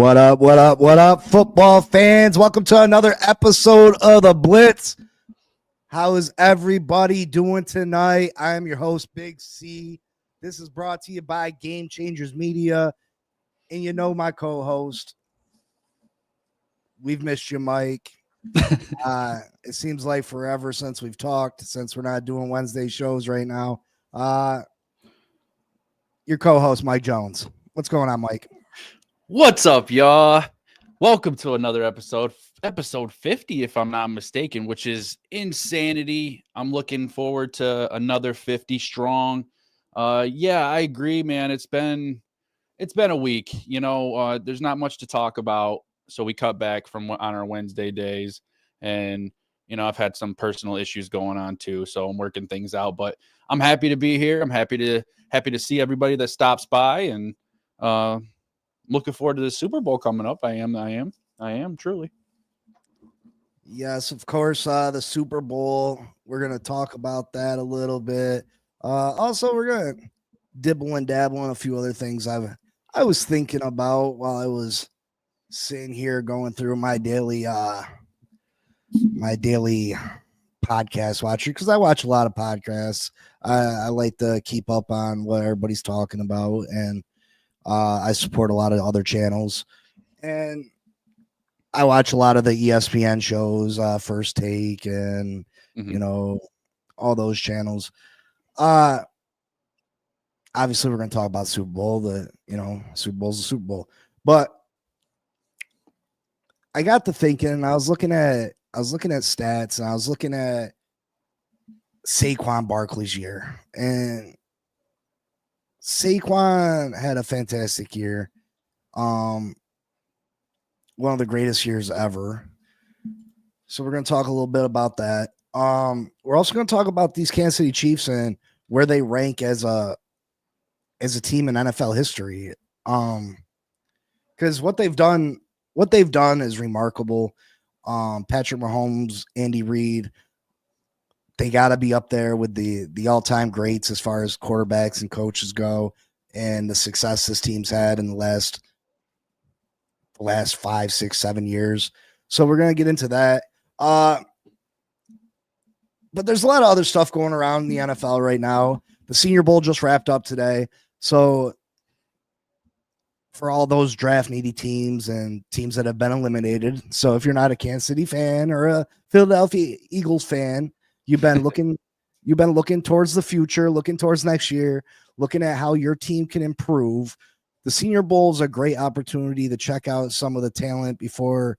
What up, what up, what up, football fans? Welcome to another episode of the Blitz. How is everybody doing tonight? I am your host, Big C. This is brought to you by Game Changers Media. And you know my co-host. We've missed you, Mike. It seems like forever since we've talked, since we're not doing Wednesday shows right now. Your co-host, Mike Jones. What's going on, Mike? What's up, y'all? Welcome to another episode 50, if I'm not mistaken, which is insanity. I'm looking forward to another 50 strong. Yeah, I agree, man. It's been a week. You know, there's not much to talk about, so we cut back from on our Wednesday days, and you know, I've had some personal issues going on too, so I'm working things out. But I'm happy to be here. I'm happy to see everybody that stops by, and looking forward to the Super Bowl coming up. I am truly. Yes, of course. The Super Bowl. We're gonna talk about that a little bit. Also, we're gonna dibble and dabble on a few other things I was thinking about while I was sitting here going through my daily podcast watcher, because I watch a lot of podcasts. I like to keep up on what everybody's talking about, and I support a lot of other channels, and I watch a lot of the ESPN shows, First Take, and you know, all those channels. Obviously, we're going to talk about Super Bowl. Super Bowl's the Super Bowl, but I got to thinking, and I was looking at stats, and I was looking at Saquon Barkley's year, and Saquon had a fantastic year. One of the greatest years ever. So we're going to talk a little bit about that. We're also going to talk about these Kansas City Chiefs and where they rank as a team in NFL history. Because what they've done is remarkable. Patrick Mahomes, Andy Reid, they got to be up there with the all-time greats as far as quarterbacks and coaches go, and the success this team's had in the last 5, 6, 7 years. So we're going to get into that. But there's a lot of other stuff going around in the NFL right now. The Senior Bowl just wrapped up today. So for all those draft needy teams and teams that have been eliminated. So if you're not a Kansas City fan or a Philadelphia Eagles fan, you've been looking towards the future, looking towards next year, looking at how your team can improve. The Senior Bowl is a great opportunity to check out some of the talent before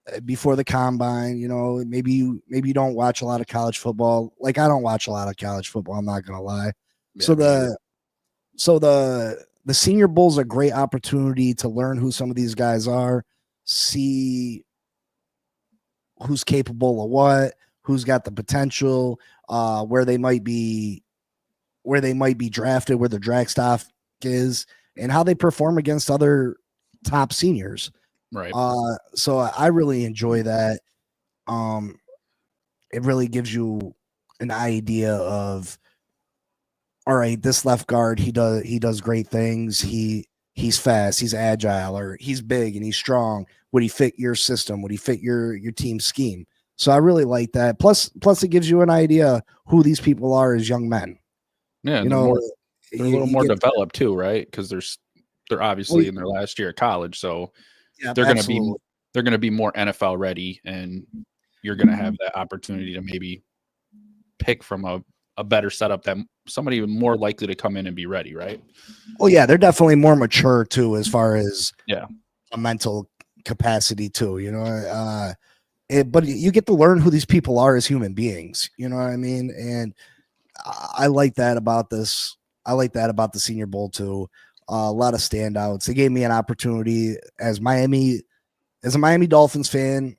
the combine. You know, maybe you don't watch a lot of college football. Like, I don't watch a lot of college football, I'm not gonna lie. Yeah, so the Senior Bowl is a great opportunity to learn who some of these guys are, see who's capable of what, who's got the potential, where they might be drafted, where the draft stock is, and how they perform against other top seniors. Right. So I really enjoy that. It really gives you an idea of, all right, this left guard, he does great things. He's fast, he's agile, or he's big and he's strong. Would he fit your system? Would he fit your team scheme? So I really like that. Plus it gives you an idea who these people are as young men. Yeah, they're a little more developed too, right? Because they're obviously in their last year of college, so yeah, they're gonna be more NFL ready, and you're gonna have that opportunity to maybe pick from a better setup, that somebody more likely to come in and be ready, right? Well, yeah, they're definitely more mature too, as far as a mental capacity too. You know, but you get to learn who these people are as human beings. You know what I mean? And I like that about this. I like that about the Senior Bowl too. A lot of standouts. They gave me an opportunity as a Miami Dolphins fan,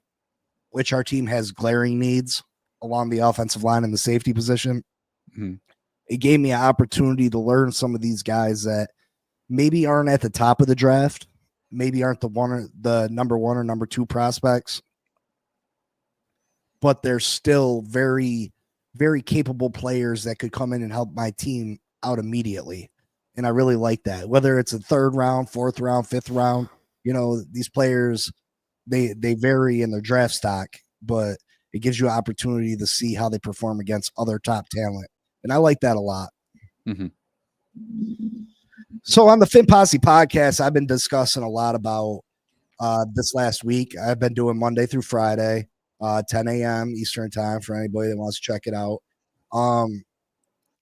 which our team has glaring needs along the offensive line and the safety position. Mm-hmm. It gave me an opportunity to learn some of these guys that maybe aren't at the top of the draft, maybe aren't the number 1 or number 2 prospects, but they're still very, very capable players that could come in and help my team out immediately. And I really like that. Whether it's a 3rd round, 4th round, 5th round, these players, they vary in their draft stock, but it gives you an opportunity to see how they perform against other top talent. And I like that a lot. Mm-hmm. So on the Fin Posse podcast, I've been discussing a lot about this last week. I've been doing Monday through Friday, 10 a.m. Eastern time for anybody that wants to check it out.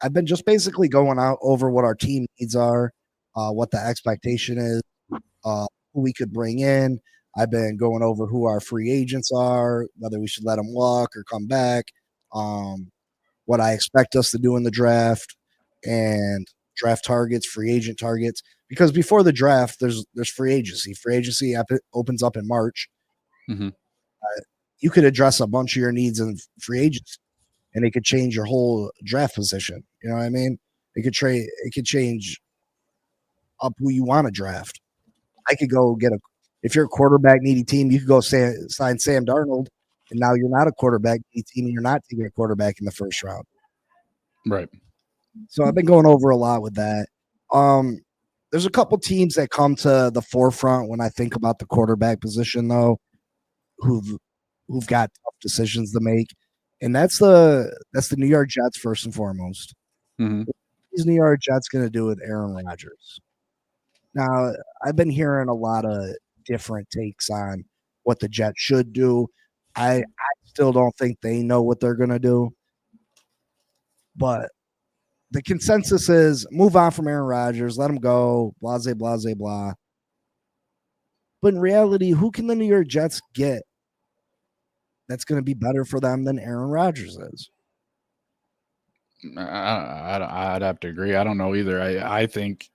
I've been just basically going out over what our team needs are, what the expectation is, who we could bring in. I've been going over who our free agents are, whether we should let them walk or come back, what I expect us to do in the draft, and draft targets, free agent targets. Because before the draft, there's free agency. Free agency opens up in March. Mm-hmm. You could address a bunch of your needs in free agency, and it could change your whole draft position. You know what I mean? It could change up who you want to draft. I could go get if you're a quarterback needy team, you could go sign Sam Darnold, and now you're not a quarterback needy team, and you're not taking a quarterback in the first round. Right. So I've been going over a lot with that. There's a couple teams that come to the forefront when I think about the quarterback position, though, who've got tough decisions to make, and that's the New York Jets first and foremost. Mm-hmm. What is New York Jets going to do with Aaron Rodgers? Now, I've been hearing a lot of different takes on what the Jets should do. I still don't think they know what they're going to do, but the consensus is move on from Aaron Rodgers, let him go, blah, blah, blah, blah. But in reality, who can the New York Jets get that's going to be better for them than Aaron Rodgers is? I'd have to agree. I don't know either. I think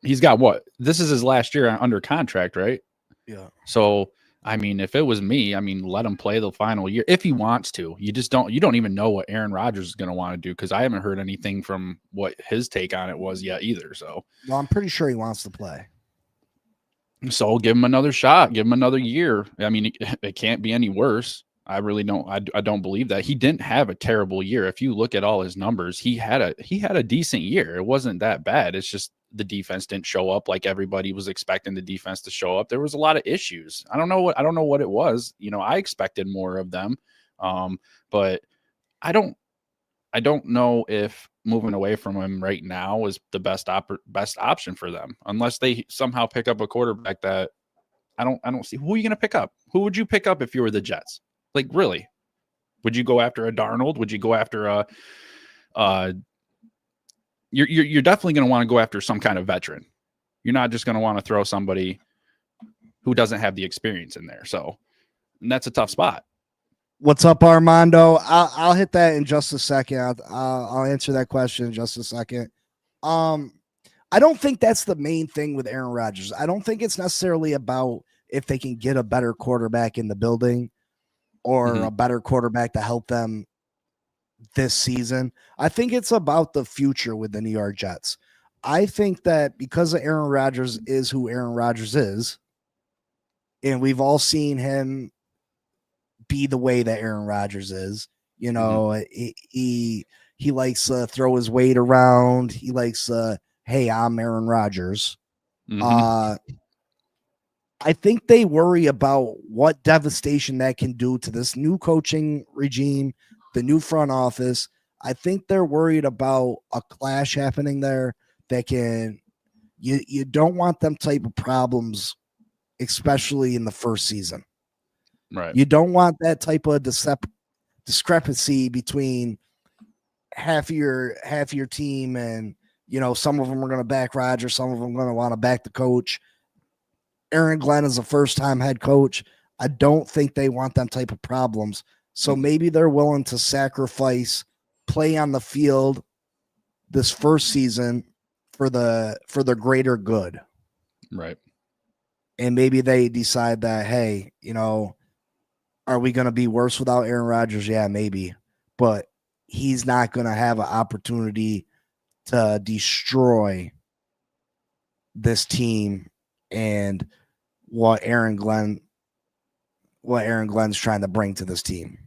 he's got what? This is his last year under contract, right? Yeah. So, I mean, if it was me, let him play the final year if he wants to. You don't even know what Aaron Rodgers is going to want to do because I haven't heard anything from what his take on it was yet either. So, well, I'm pretty sure he wants to play. So give him another shot. Give him another year. I mean, it can't be any worse. I really don't. I don't believe that. He didn't have a terrible year. If you look at all his numbers, he had a decent year. It wasn't that bad. It's just the defense didn't show up like everybody was expecting the defense to show up. There was a lot of issues. I don't know what it was. I expected more of them, but I don't know if moving away from him right now is the best option for them, unless they somehow pick up a quarterback that I don't see. Who are you going to pick up? Who would you pick up if you were the Jets? Like, really? Would you go after a Darnold? Would you go after you're definitely going to want to go after some kind of veteran. You're not just going to want to throw somebody who doesn't have the experience in there. So, and that's a tough spot. What's up, Armando? I'll hit that in just a second. I'll answer that question in just a second. I don't think that's the main thing with Aaron Rodgers. I don't think it's necessarily about if they can get a better quarterback in the building or a better quarterback to help them this season. I think it's about the future with the New York Jets. I think that because Aaron Rodgers is who Aaron Rodgers is, and we've all seen him be the way that Aaron Rodgers is, he likes to throw his weight around. He likes, hey, I'm Aaron Rodgers. I think they worry about what devastation that can do to this new coaching regime, the new front office. I think they're worried about a clash happening there that you don't want them type of problems, especially in the first season. Right. You don't want that type of discrepancy between half of your team and, some of them are going to back Rodgers, some of them are going to want to back the coach. Aaron Glenn is a first-time head coach. I don't think they want them type of problems. So maybe they're willing to sacrifice play on the field this first season for the greater good. Right. And maybe they decide that, hey, are we going to be worse without Aaron Rodgers? Yeah, maybe. But he's not going to have an opportunity to destroy this team and what Aaron Glenn's trying to bring to this team.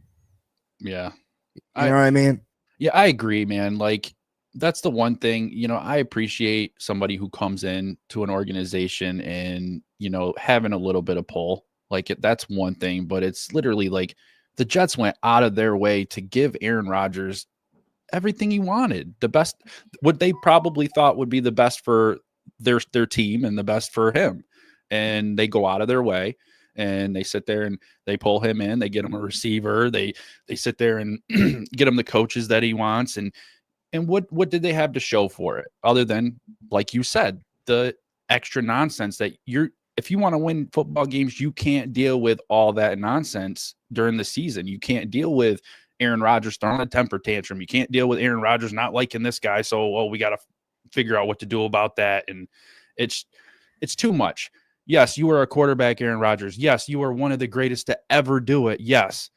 Yeah. You know what I mean? Yeah, I agree, man. Like, that's the one thing, I appreciate somebody who comes in to an organization and, having a little bit of pull. Like that's one thing, but it's literally like the Jets went out of their way to give Aaron Rodgers everything he wanted, the best, what they probably thought would be the best for their team and the best for him. And they go out of their way and they sit there and they pull him in, they get him a receiver, they sit there and get him the coaches that he wants. And what did they have to show for it other than, like you said, the extra nonsense that if you want to win football games, you can't deal with all that nonsense during the season. You can't deal with Aaron Rodgers throwing a temper tantrum. You can't deal with Aaron Rodgers not liking this guy. So, we got to figure out what to do about that. And it's too much. Yes, you are a quarterback, Aaron Rodgers. Yes, you are one of the greatest to ever do it. Yes.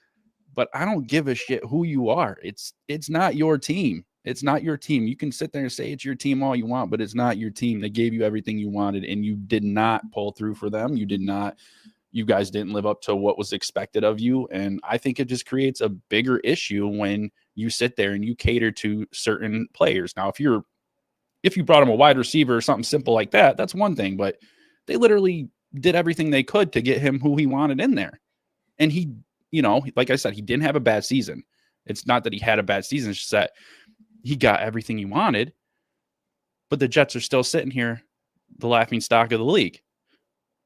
But I don't give a shit who you are. It's not your team. It's not your team. You can sit there and say it's your team all you want, but it's not your team. They gave you everything you wanted, and you did not pull through for them. You guys didn't live up to what was expected of you. And I think it just creates a bigger issue when you sit there and you cater to certain players. Now, if you brought him a wide receiver or something simple like that, that's one thing, but they literally did everything they could to get him who he wanted in there. And he, like I said, he didn't have a bad season. It's not that he had a bad season. It's just that he got everything he wanted, but the Jets are still sitting here, the laughing stock of the league.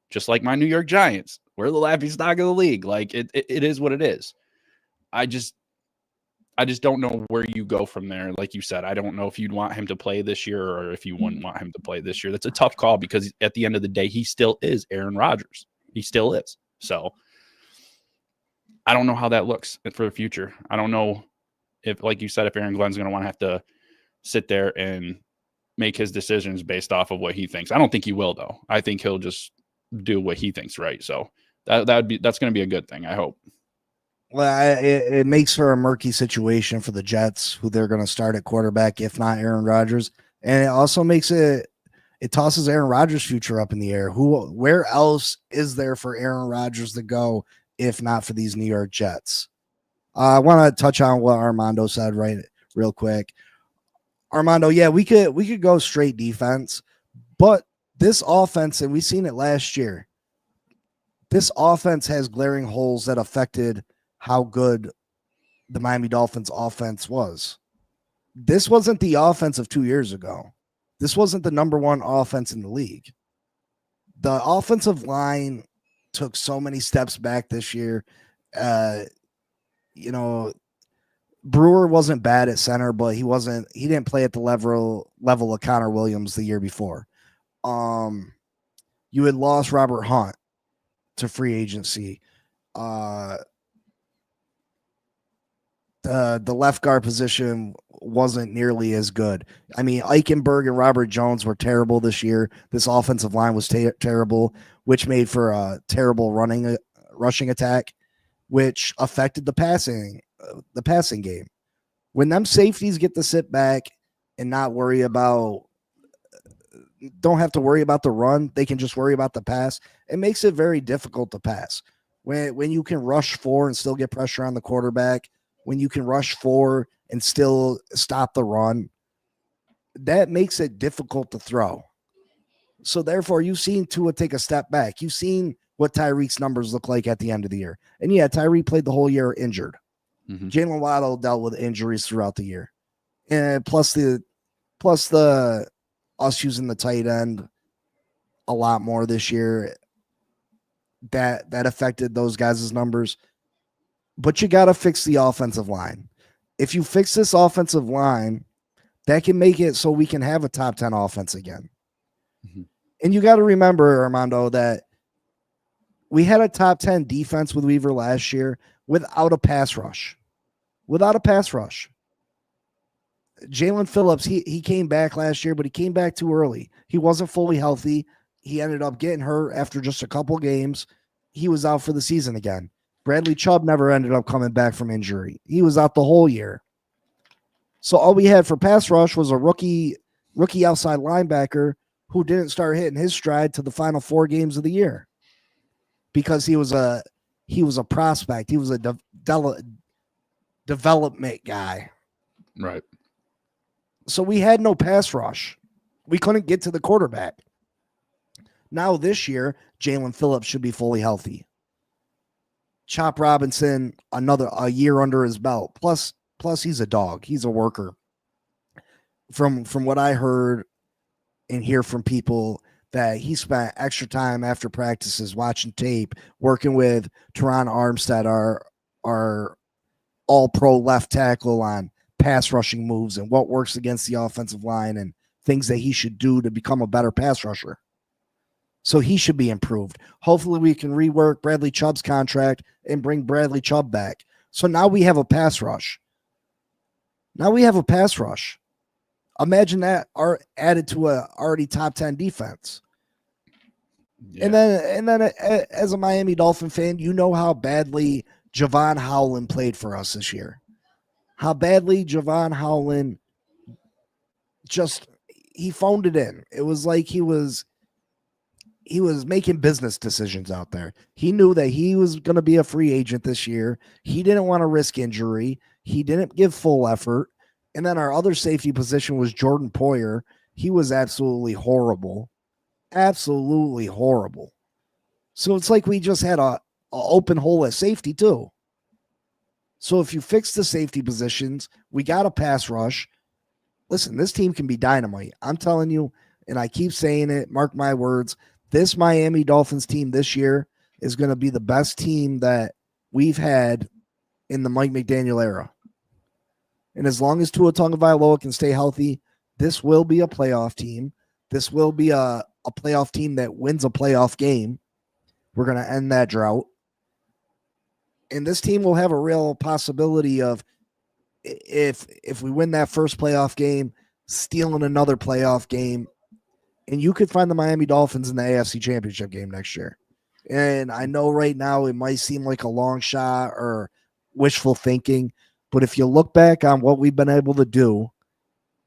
Just like my New York Giants. We're the laughing stock of the league. Like it is what it is. I just don't know where you go from there. Like you said, I don't know if you'd want him to play this year or if you wouldn't want him to play this year. That's a tough call because at the end of the day, he still is Aaron Rodgers. He still is. So I don't know how that looks for the future. I don't know if, like you said, if Aaron Glenn's going to want to have to sit there and make his decisions based off of what he thinks. I don't think he will, though. I think he'll just do what he thinks right. So that's going to be a good thing, I hope. Well, it makes for a murky situation for the Jets, who they're going to start at quarterback, if not Aaron Rodgers. And it also makes it tosses Aaron Rodgers' future up in the air. Where else is there for Aaron Rodgers to go if not for these New York Jets? I want to touch on what Armando said real quick. Armando, yeah, we could go straight defense, but this offense, and we've seen it last year, this offense has glaring holes that affected how good the Miami Dolphins offense was. This wasn't the offense of 2 years ago. This wasn't the number one offense in the league. The offensive line took so many steps back this year. Brewer wasn't bad at center, but he didn't play at the level of Connor Williams the year before. You had lost Robert Hunt to free agency. The left guard position wasn't nearly as good. I mean, Eichenberg and Robert Jones were terrible this year. This offensive line was terrible, which made for a terrible rushing attack, which affected the passing game. When them safeties get to sit back and don't have to worry about the run, they can just worry about the pass. It makes it very difficult to pass. When you can rush 4 and still get pressure on the quarterback, when you can rush 4 and still stop the run, that makes it difficult to throw. So therefore, you've seen Tua take a step back. You've seen what Tyreek's numbers look like at the end of the year. And yeah, Tyreek played the whole year injured. Mm-hmm. Jalen Waddle dealt with injuries throughout the year. And plus the us using the tight end a lot more this year, that affected those guys' numbers. But you got to fix the offensive line. If you fix this offensive line, that can make it so we can have a top 10 offense again. Mm-hmm. And you got to remember, Armando, that we had a top 10 defense with Weaver last year without a pass rush. Jalen Phillips, he came back last year, but he came back too early. He wasn't fully healthy. He ended up getting hurt after just a couple games. He was out for the season again. Bradley Chubb never ended up coming back from injury. He was out the whole year. So all we had for pass rush was a rookie outside linebacker who didn't start hitting his stride to the final 4 games of the year because he was a prospect. He was a development guy. Right. So we had no pass rush. We couldn't get to the quarterback. Now this year, Jalen Phillips should be fully healthy. Chop Robinson, a year under his belt. Plus he's a dog. He's a worker. From what I heard and hear from people, that he spent extra time after practices watching tape, working with Teron Armstead, our all-pro left tackle, on pass rushing moves and what works against the offensive line and things that he should do to become a better pass rusher. So he should be improved. Hopefully we can rework Bradley Chubb's contract and bring Bradley Chubb back. So now we have a pass rush. Imagine that added to a already top 10 defense. Yeah. And then as a Miami Dolphin fan, you know how badly Javon Howland played for us this year. How badly Javon Howland he phoned it in. It was like he was making business decisions out there. He knew that he was going to be a free agent this year. He didn't want to risk injury. He didn't give full effort. And then our other safety position was Jordan Poyer. He was absolutely horrible. Absolutely horrible. So it's like we just had a open hole at safety too. So if you fix the safety positions, we got a pass rush. Listen, this team can be dynamite. I'm telling you, and I keep saying it, mark my words, this Miami Dolphins team this year is going to be the best team that we've had in the Mike McDaniel era. And as long as Tua Tagovailoa can stay healthy, this will be a playoff team. This will be a playoff team that wins a playoff game. We're going to end that drought. And this team will have a real possibility of, if we win that first playoff game, stealing another playoff game. And you could find the Miami Dolphins in the AFC Championship game next year. And I know right now it might seem like a long shot or wishful thinking, but if you look back on what we've been able to do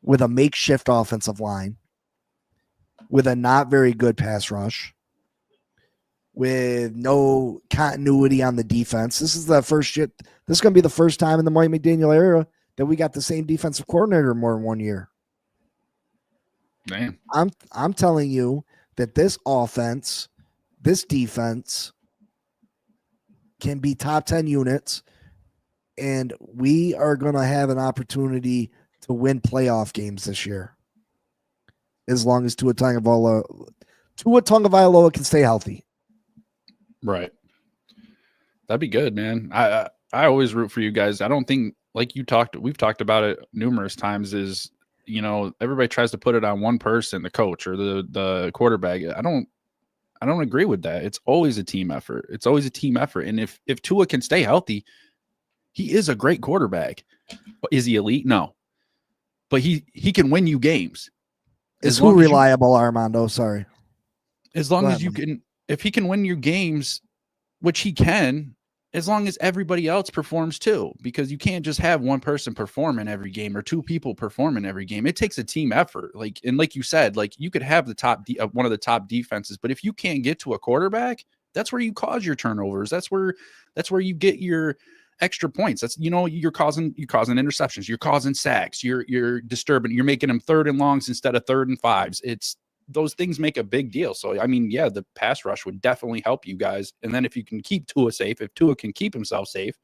with a makeshift offensive line, with a not very good pass rush, with no continuity on the defense, this is going to be the first time in the Mike McDaniel era that we got the same defensive coordinator more than 1 year. Damn. I'm telling you that this offense, this defense can be top 10 units, and we are going to have an opportunity to win playoff games this year. As long as Tua Tagovailoa can stay healthy. Right. That'd be good, man. I always root for you guys. I don't think, like we've talked about it numerous times, is, everybody tries to put it on one person, the coach or the quarterback. I don't agree with that. It's always a team effort. And if Tua can stay healthy, he is a great quarterback. But is he elite? No. But he can win you games. Is who reliable, Armando? Sorry. As long as you can, if he can win your games, which he can, as long as everybody else performs too, because you can't just have one person perform in every game or two people perform in every game. It takes a team effort. Like you said, you could have the one of the top defenses, but if you can't get to a quarterback, that's where you cause your turnovers. That's where you get your extra points. That's, you're causing interceptions. You're causing sacks. You're disturbing. You're making them 3rd and longs instead of 3rd and 5s. Those things make a big deal. So, I mean, yeah, the pass rush would definitely help you guys. And then if you can keep Tua safe, if Tua can keep himself safe,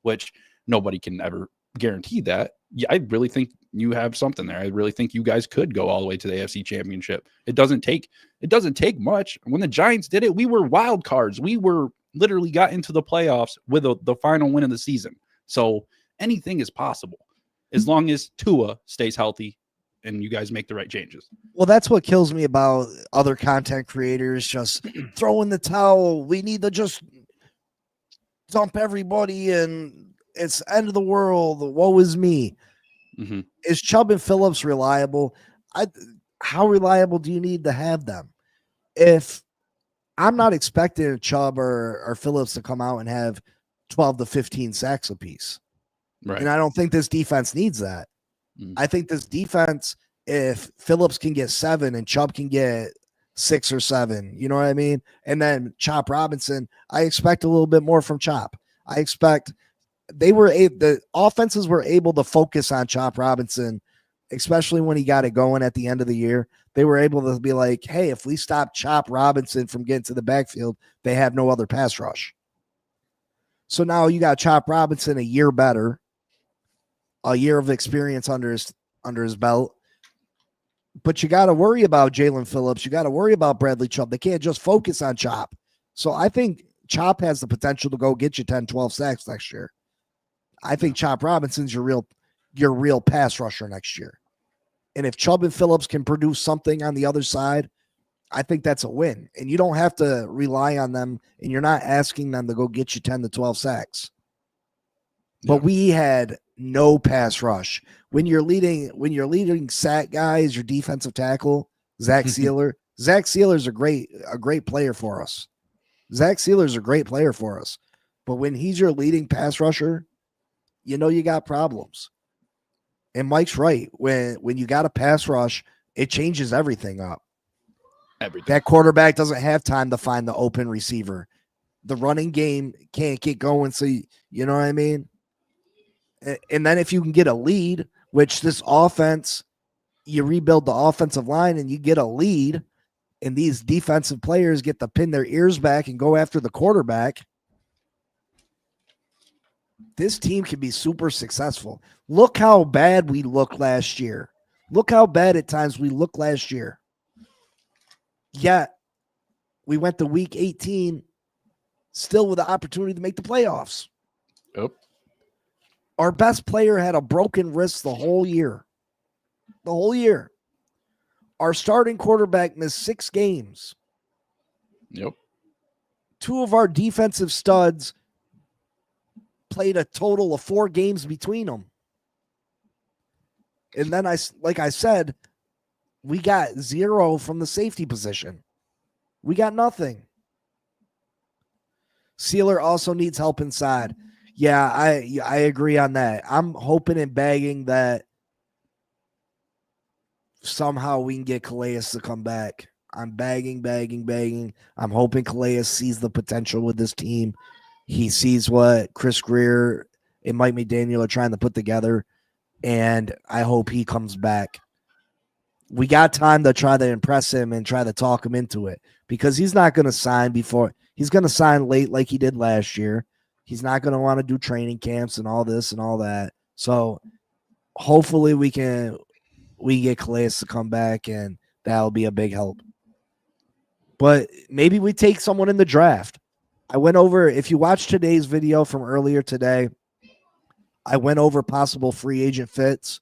which nobody can ever guarantee that, yeah, I really think you have something there. I really think you guys could go all the way to the AFC Championship. It doesn't take much. When the Giants did it, we were wild cards. We were literally got into the playoffs with the final win of the season. So anything is possible as long as Tua stays healthy and you guys make the right changes. Well, that's what kills me about other content creators just throwing the towel. We need to just dump everybody and it's end of the world. Woe is me. Mm-hmm. Is Chubb and Phillips reliable? How reliable do you need to have them? If I'm not expecting Chubb or Phillips to come out and have 12 to 15 sacks apiece. Right. And I don't think this defense needs that. I think this defense, if Phillips can get 7 and Chubb can get 6 or 7, you know what I mean? And then Chop Robinson, I expect a little bit more from Chop. I expect the offenses were able to focus on Chop Robinson especially when he got it going at the end of the year. They were able to be like, hey, if we stop Chop Robinson from getting to the backfield, they have no other pass rush. So now you got Chop Robinson a year better, a year of experience under his belt. But you got to worry about Jalen Phillips. You got to worry about Bradley Chubb. They can't just focus on Chop. So I think Chop has the potential to go get you 10, 12 sacks next year. I think Chop Robinson's your real pass rusher next year. And if Chubb and Phillips can produce something on the other side, I think that's a win. And you don't have to rely on them, and you're not asking them to go get you 10 to 12 sacks. But we had no pass rush. When you're leading sack guy as your defensive tackle, Zach Sealer. Zach Sealer's a great player for us. Zach Sealer's a great player for us. But when he's your leading pass rusher, you know you got problems. And Mike's right. When you got a pass rush, it changes everything up. That quarterback doesn't have time to find the open receiver. The running game can't get going. So you know what I mean? And then if you can get a lead, which this offense, you rebuild the offensive line and you get a lead, and these defensive players get to pin their ears back and go after the quarterback, this team can be super successful. Look how bad we looked last year. Look how bad at times we looked last year. Yet we went to week 18 still with the opportunity to make the playoffs. Yep. Our best player had a broken wrist the whole year. The whole year. Our starting quarterback missed 6 games. Yep. 2 of our defensive studs played a total of 4 games between them. And then like I said, we got 0 from the safety position. We got nothing. Sealer also needs help inside. Yeah, I agree on that. I'm hoping and begging that somehow we can get Calais to come back. I'm begging. I'm hoping Calais sees the potential with this team. He sees what Chris Greer and Mike McDaniel are trying to put together, and I hope he comes back. We got time to try to impress him and try to talk him into it, because he's not going to sign before. He's going to sign late like he did last year. He's not going to want to do training camps and all this and all that. So hopefully we get Calais to come back, and that'll be a big help. But maybe we take someone in the draft. I went over, if you watch today's video from earlier today, I went over possible free agent fits.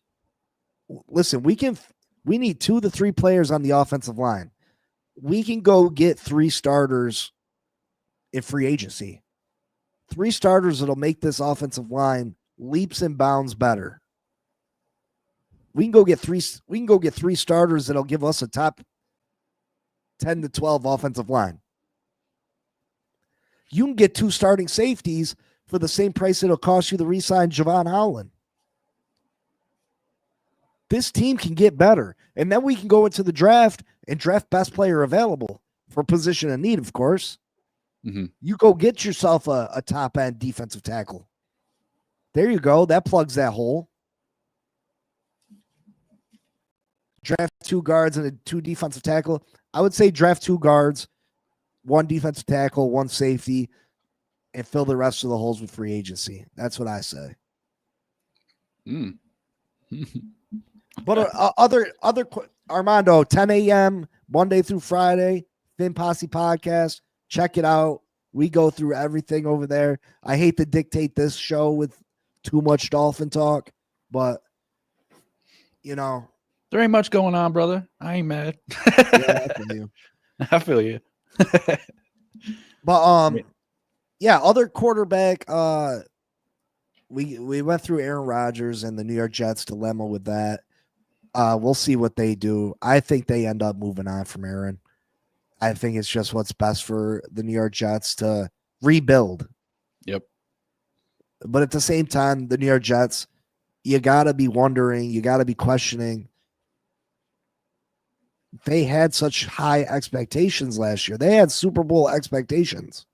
Listen, we need 2 to 3 players on the offensive line. We can go get 3 starters in free agency. 3 starters that'll make this offensive line leaps and bounds better. We can go get 3 starters that'll give us a top 10 to 12 offensive line. You can get 2 starting safeties for the same price it'll cost you to re-sign Javon Holland. This team can get better. And then we can go into the draft and draft best player available for position of need, of course. Mm-hmm. You go get yourself a top-end defensive tackle. There you go. That plugs that hole. Draft 2 guards and a 2 defensive tackle. I would say draft 2 guards, 1 defensive tackle, 1 safety, and fill the rest of the holes with free agency. That's what I say. Mm. But other Armando, 10 a.m. Monday through Friday, Finn Posse podcast. Check it out. We go through everything over there. I hate to dictate this show with too much Dolphin talk, but you know, there ain't much going on, brother. I ain't mad. Yeah, I feel you. I feel you. But yeah, other quarterback. We went through Aaron Rodgers and the New York Jets dilemma with that. We'll see what they do. I think they end up moving on from Aaron. I think it's just what's best for the New York Jets to rebuild. Yep. But at the same time, the New York Jets, you got to be wondering, you got to be questioning. They had such high expectations last year. They had Super Bowl expectations.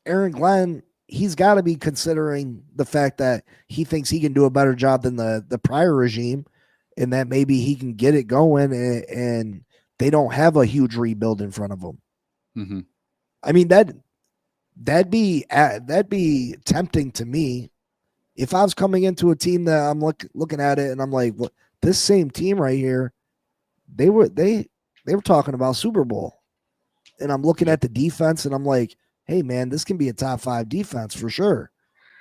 Aaron Glenn he's got to be considering the fact that he thinks he can do a better job than the prior regime, and that maybe he can get it going, and they don't have a huge rebuild in front of them. Mm-hmm. I mean, that'd be tempting to me if I was coming into a team that I'm looking at it and I'm like, well, this same team right here, they were talking about Super Bowl, and I'm looking at the defense and I'm like, hey man, this can be a top 5 defense for sure.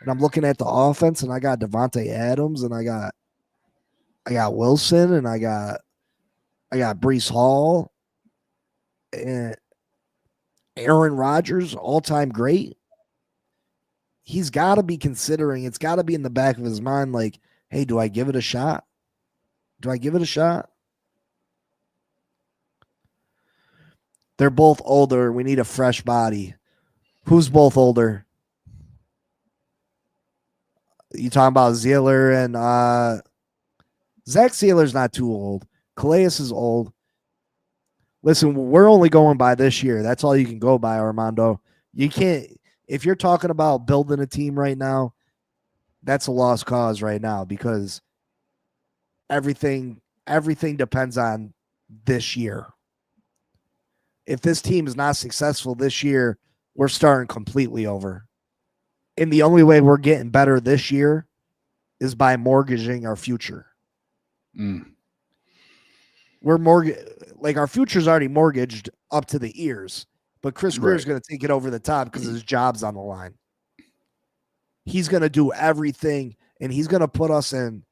And I'm looking at the offense and I got Devontae Adams and I got Wilson and I got Breece Hall and Aaron Rodgers, all-time great. He's got to be considering, it's got to be in the back of his mind like, hey, do I give it a shot? They're both older. We need a fresh body. Who's both older? You talking about Zealer and Zach Sealer's not too old. Calais is old. Listen, we're only going by this year. That's all you can go by, Armando. You can't, if you're talking about building a team right now, that's a lost cause right now because everything depends on this year. If this team is not successful this year, we're starting completely over. And the only way we're getting better this year is by mortgaging our future. Our future's already mortgaged up to the ears, but Chris Greer's going to take it over the top because his job's on the line. He's going to do everything, and he's going to put us in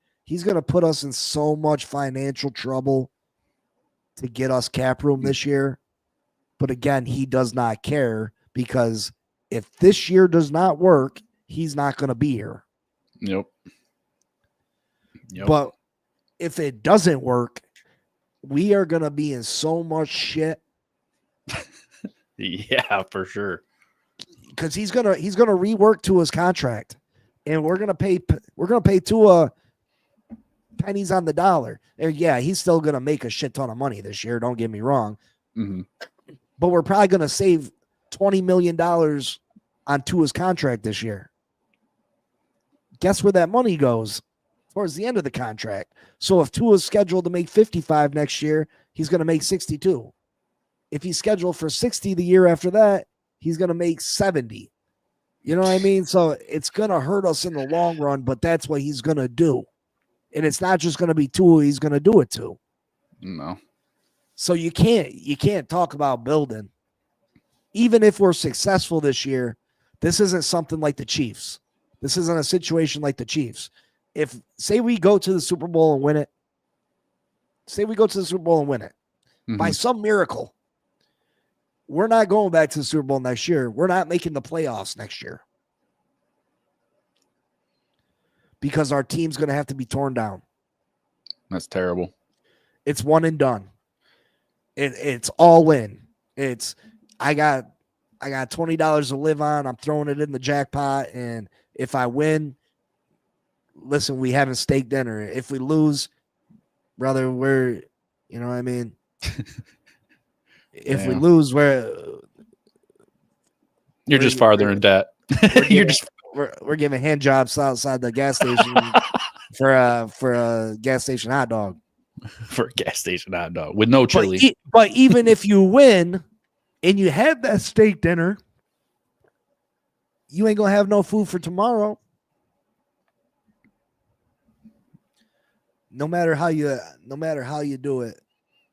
so much financial trouble to get us cap room this year. But again, he does not care because if this year does not work, he's not going to be here. Yep. But if it doesn't work, we are going to be in so much shit. Yeah, for sure. Because he's gonna rework to his contract, and we're gonna pay Tua pennies on the dollar. And yeah, he's still gonna make a shit ton of money this year. Don't get me wrong. Mm-hmm. But we're probably gonna save $20 million on Tua's contract this year. Guess where that money goes? Towards the end of the contract. So if Tua's scheduled to make 55 next year, he's going to make 62. If he's scheduled for 60 the year after that, he's going to make 70. You know what I mean? So it's going to hurt us in the long run, but that's what he's going to do. And it's not just going to be Tua he's going to do it to. No. So you can't talk about building. Even if we're successful this year, this isn't something like the Chiefs. This isn't a situation like the Chiefs. If, say we go to the Super Bowl and win it, by some miracle, we're not going back to the Super Bowl next year. We're not making the playoffs next year because our team's going to have to be torn down. That's terrible. It's one and done. It's all in. I got $20 to live on. I'm throwing it in the jackpot, and if I win, listen, we haven't steak dinner. If we lose, brother, you know what I mean? If we lose, you're just farther in debt. We're giving hand jobs outside the gas station for a gas station hot dog. For a gas station hot dog with no chili. But even if you win and you have that steak dinner, you ain't gonna have no food for tomorrow. No matter how you do it,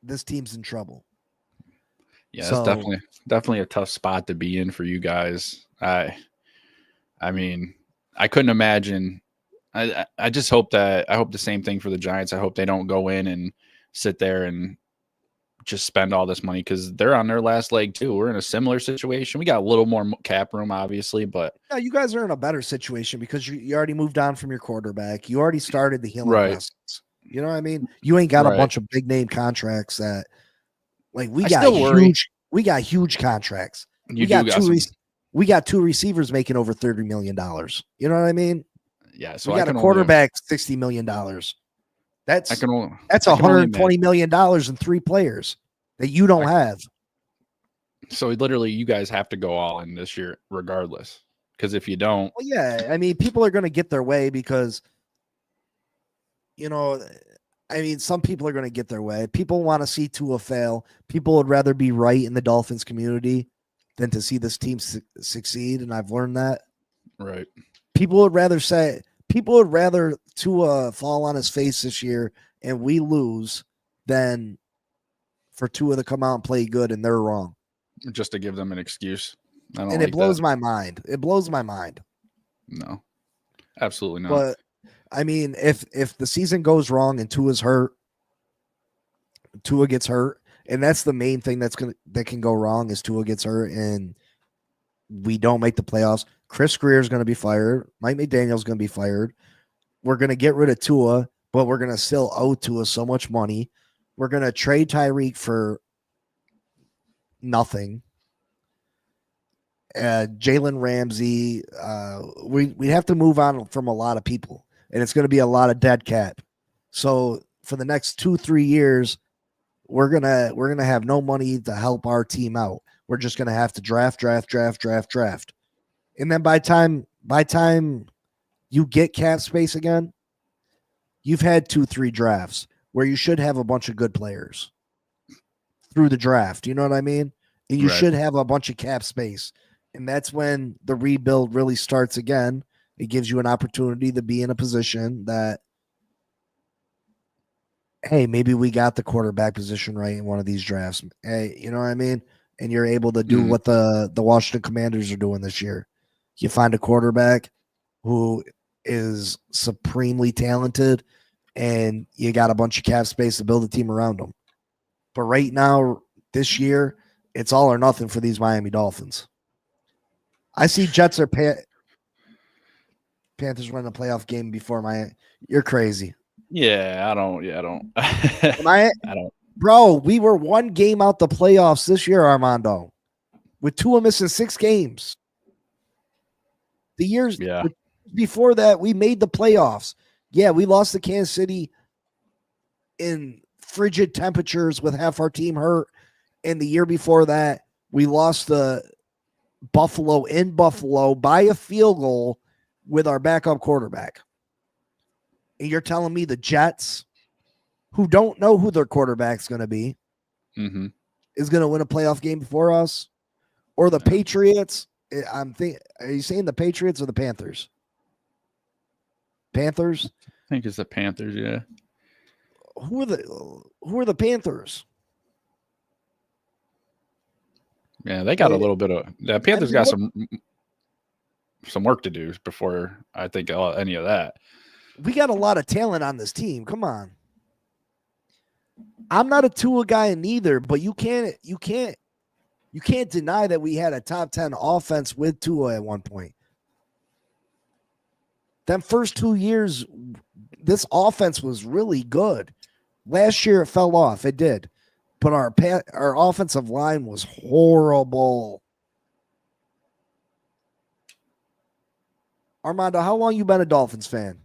this team's in trouble. Yeah, that's definitely a tough spot to be in for you guys. I mean, I couldn't imagine. I just hope the same thing for the Giants. I hope they don't go in and sit there and just spend all this money because they're on their last leg too. We're in a similar situation. We got a little more cap room, obviously, but no, you guys are in a better situation because you already moved on from your quarterback. You already started the healing process. You know what I mean? You ain't got a bunch of big name contracts that we got huge contracts. We got two receivers making over $30 million. You know what I mean? Yeah. So we got a quarterback $60 million. That's $120 million in 3 players that you don't have. So literally, you guys have to go all in this year, regardless, Because if you don't, well, yeah, I mean, people are going to get their way because, some people are going to get their way. People want to see Tua fail. People would rather be right in the Dolphins community than to see this team succeed, and I've learned that. right. People would rather Tua fall on his face this year and we lose than for Tua to come out and play good and they're wrong. Just to give them an excuse. I don't And like it blows that. my mind. It blows my mind. No, absolutely not. But I mean, if the season goes wrong and Tua gets hurt, and that's the main thing that can go wrong is Tua gets hurt and we don't make the playoffs. Chris Greer is going to be fired. Mike McDaniel's going to be fired. We're going to get rid of Tua, but we're going to still owe Tua so much money. We're going to trade Tyreek for nothing. Jalen Ramsey. We have to move on from a lot of people, and it's going to be a lot of dead cap. So for the next 2-3 years, we're gonna have no money to help our team out. We're just gonna have to draft, and then by time you get cap space again, you've had 2-3 drafts where you should have a bunch of good players through the draft. You know what I mean? And you should have a bunch of cap space. And that's when the rebuild really starts again. It gives you an opportunity to be in a position that, hey, maybe we got the quarterback position right in one of these drafts. Hey, you know what I mean? And you're able to do what the Washington Commanders are doing this year. You find a quarterback who is supremely talented, and you got a bunch of cap space to build a team around them. But right now, this year, it's all or nothing for these Miami Dolphins. I see Jets or Panthers win a playoff game before Miami. You're crazy. Yeah, I don't. I don't. Bro, we were one game out the playoffs this year, Armando, with Tua missing 6 games. The years before that, we made the playoffs. Yeah, we lost to Kansas City in frigid temperatures with half our team hurt. And the year before that, we lost to Buffalo in Buffalo by a field goal with our backup quarterback. And you're telling me the Jets, who don't know who their quarterback's going to be, is going to win a playoff game before us? Or the Patriots? Are you saying the Patriots or the Panthers? Panthers? I think it's the Panthers, yeah. Who are the Panthers? Yeah, they got a little bit of the Panthers got some work to do before I think any of that. We got a lot of talent on this team. Come on. I'm not a Tua guy neither, but you can't deny that we had a top 10 offense with Tua at one point. Them first 2 years, this offense was really good. Last year it fell off. It did. But our offensive line was horrible. Armando, how long you been a Dolphins fan?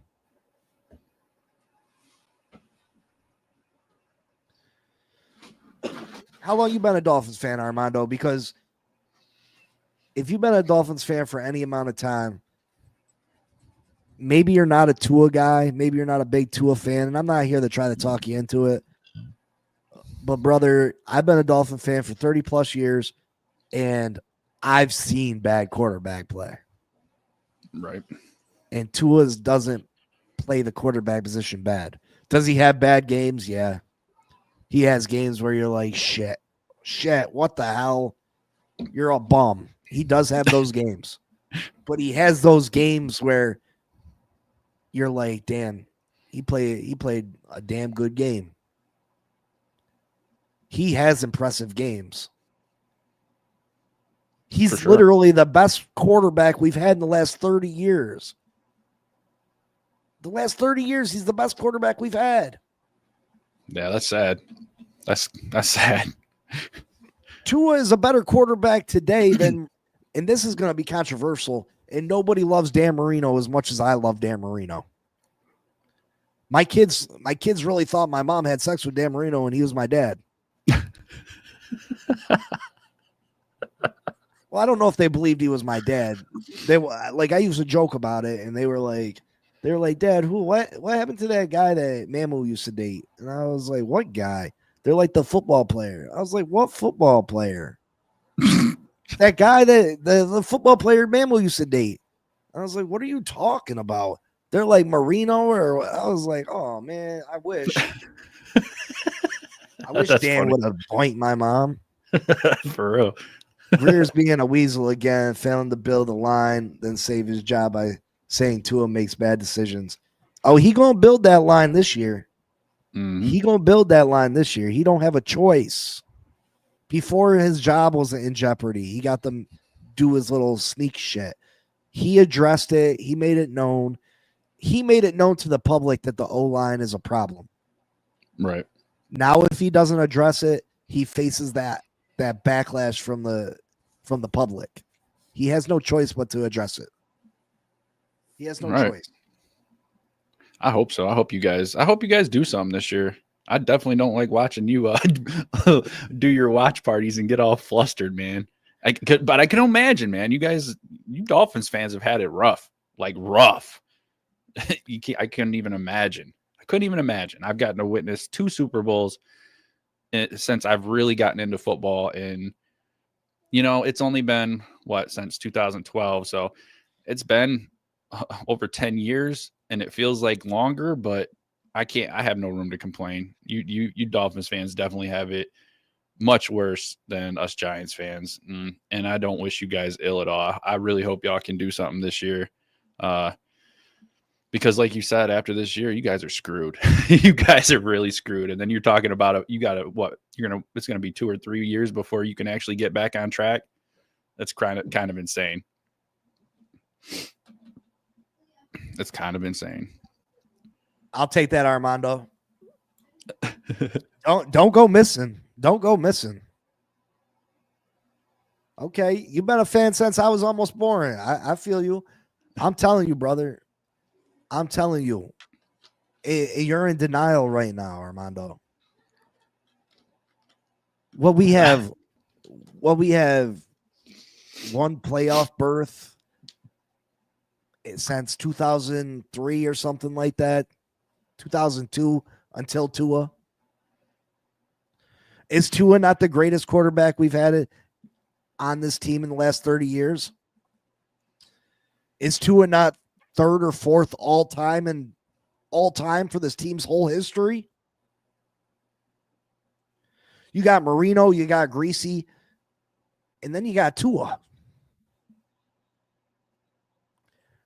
How long you been a Dolphins fan, Armando? Because if you've been a Dolphins fan for any amount of time, maybe you're not a Tua guy. Maybe you're not a big Tua fan. And I'm not here to try to talk you into it. But, brother, I've been a Dolphin fan for 30 plus years, and I've seen bad quarterback play. Right. And Tua doesn't play the quarterback position bad. Does he have bad games? Yeah. He has games where you're like, shit, what the hell? You're a bum. He does have those games. But he has those games where you're like, damn, he played a damn good game. He has impressive games. He's literally the best quarterback we've had in the last 30 years. The last 30 years, he's the best quarterback we've had. Yeah, that's sad. That's sad. Tua is a better quarterback today than, and this is going to be controversial, and nobody loves Dan Marino as much as I love Dan Marino. My kids really thought my mom had sex with Dan Marino and he was my dad. Well, I don't know if they believed he was my dad. They like I used to joke about it, and they were like, Dad, what happened to that guy that Mamu used to date? And I was like, what guy? They're like the football player. I was like, what football player? That guy that the football player Mamu used to date. I was like, what are you talking about? They're like Marino, or I was like, oh man, I wish. I wish That's Dan funny. would have boinked my mom. For real. Greer's being a weasel again, failing to build a line, then save his job by saying Tua makes bad decisions. Oh, he gonna build that line this year. Mhm. He gonna build that line this year. He don't have a choice. Before his job was in jeopardy, he got them do his little sneak shit. He addressed it. He made it known. He made it known to the public that the O-line is a problem. Right. Now, if he doesn't address it, he faces that backlash from the public. He has no choice but to address it. He has no choice. I hope so. I hope you guys do something this year. I definitely don't like watching you do your watch parties and get all flustered, man. But I can imagine, man. You Dolphins fans have had it rough, like rough. I couldn't even imagine. I've gotten to witness 2 Super Bowls since I've really gotten into football, and it's only been since 2012, so it's been over 10 years, and it feels like longer, but I have no room to complain. You Dolphins fans definitely have it much worse than us Giants fans, and I don't wish you guys ill at all. I really hope y'all can do something this year, because like you said, after this year, you guys are screwed. You guys are really screwed. And then you're talking about it's gonna be 2 or 3 years before you can actually get back on track. That's kind of insane. It's kind of insane. I'll take that, Armando. Don't go missing. Don't go missing. Okay, you've been a fan since I was almost born. I feel you. I'm telling you, brother. I'm telling you. You're in denial right now, Armando. What we have one playoff berth since 2003 or something like that. 2002 until Tua. Is Tua not the greatest quarterback we've had it on this team in the last 30 years? Is Tua not third or fourth all time for this team's whole history? You got Marino, you got Greasy, and then you got Tua.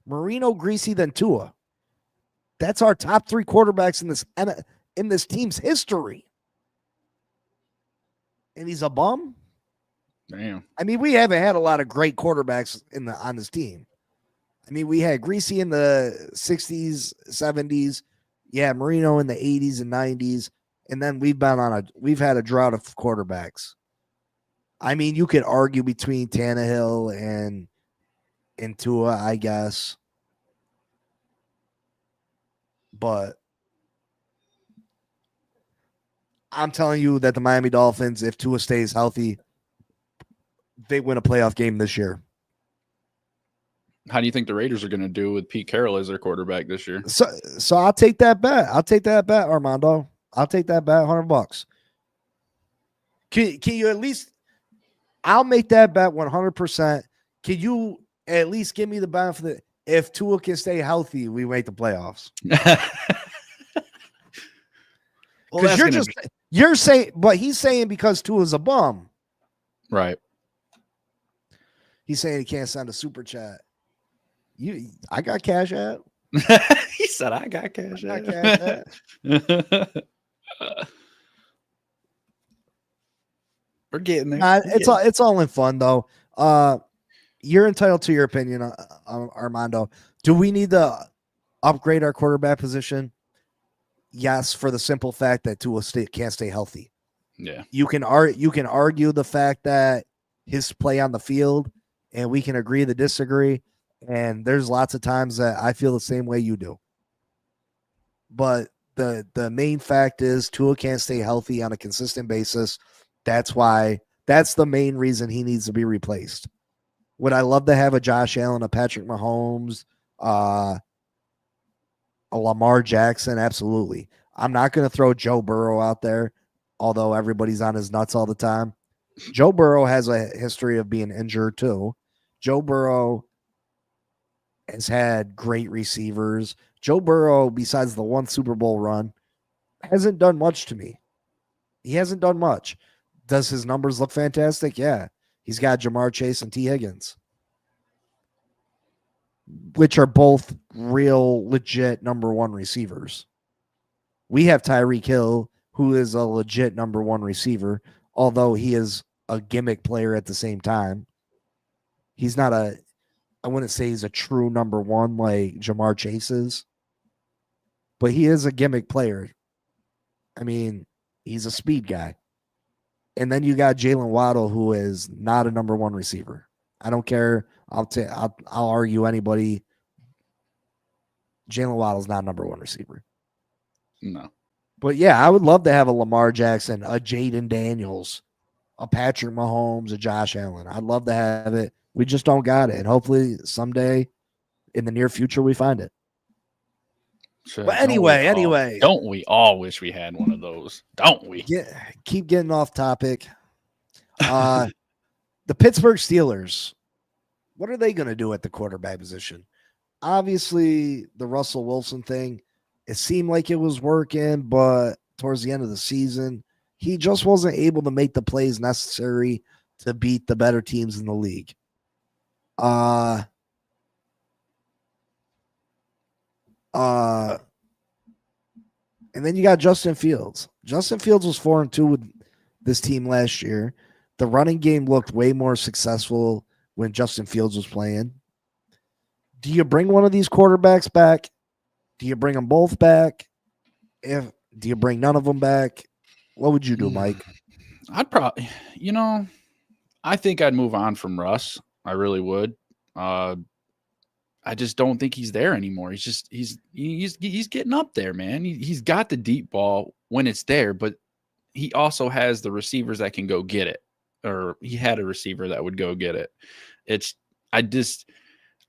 Marino, Greasy, then Tua. That's our top 3 quarterbacks in this team's history. And he's a bum? Damn. I mean, we haven't had a lot of great quarterbacks on this team. I mean, we had Greasy in the 60s, 70s. Yeah, Marino in the 80s and 90s. And then we've had a drought of quarterbacks. I mean, you could argue between Tannehill and Tua, I guess. But I'm telling you that the Miami Dolphins, if Tua stays healthy, they win a playoff game this year. How do you think the Raiders are going to do with Pete Carroll as their quarterback this year? So I'll take that bet. Armando. I'll take that bet, $100. Can you at least? I'll make that bet 100%. Can you at least give me the benefit that if Tua can stay healthy, we make the playoffs? Because you're saying, but he's saying because Tua's a bum, right? He's saying he can't send a super chat. I got cash out. He said, "I got cash out." We're getting there. It's all in fun though. You're entitled to your opinion, Armando. Do we need to upgrade our quarterback position? Yes, for the simple fact that Tua can't stay healthy. Yeah, you can argue the fact that his play on the field, and we can agree to disagree. And there's lots of times that I feel the same way you do. But the main fact is Tua can't stay healthy on a consistent basis. That's the main reason he needs to be replaced. Would I love to have a Josh Allen, a Patrick Mahomes, a Lamar Jackson? Absolutely. I'm not going to throw Joe Burrow out there, although everybody's on his nuts all the time. Joe Burrow has a history of being injured too. Joe Burrow has had great receivers. Joe Burrow, besides the one Super Bowl run, hasn't done much to me. He hasn't done much. Does his numbers look fantastic? Yeah. He's got Jamar Chase and T. Higgins, which are both real, legit number one receivers. We have Tyreek Hill, who is a legit number one receiver, although he is a gimmick player at the same time. He's not I wouldn't say he's a true number one like Jamar Chase is, but he is a gimmick player. I mean, he's a speed guy. And then you got Jalen Waddle, who is not a number one receiver. I don't care. I'll argue anybody. Jalen Waddle's not a number one receiver. No. But yeah, I would love to have a Lamar Jackson, a Jaden Daniels, a Patrick Mahomes, a Josh Allen. I'd love to have it. We just don't got it. And hopefully someday in the near future we find it. Sure. But anyway. Don't we all wish we had one of those? Don't we? Keep getting off topic. The Pittsburgh Steelers, what are they going to do at the quarterback position? Obviously, the Russell Wilson thing, it seemed like it was working, but towards the end of the season, he just wasn't able to make the plays necessary to beat the better teams in the league. And then you got Justin Fields. Justin Fields was 4-2 with this team last year. The running game looked way more successful when Justin Fields was playing. Do you bring one of these quarterbacks back? Do you bring them both back? Do you bring none of them back? What would you do, Mike? I'd probably, I think I'd move on from Russ. I really would. I just don't think he's there anymore. He's getting up there, man. He's got the deep ball when it's there, but he also has the receivers that can go get it, or he had a receiver that would go get it.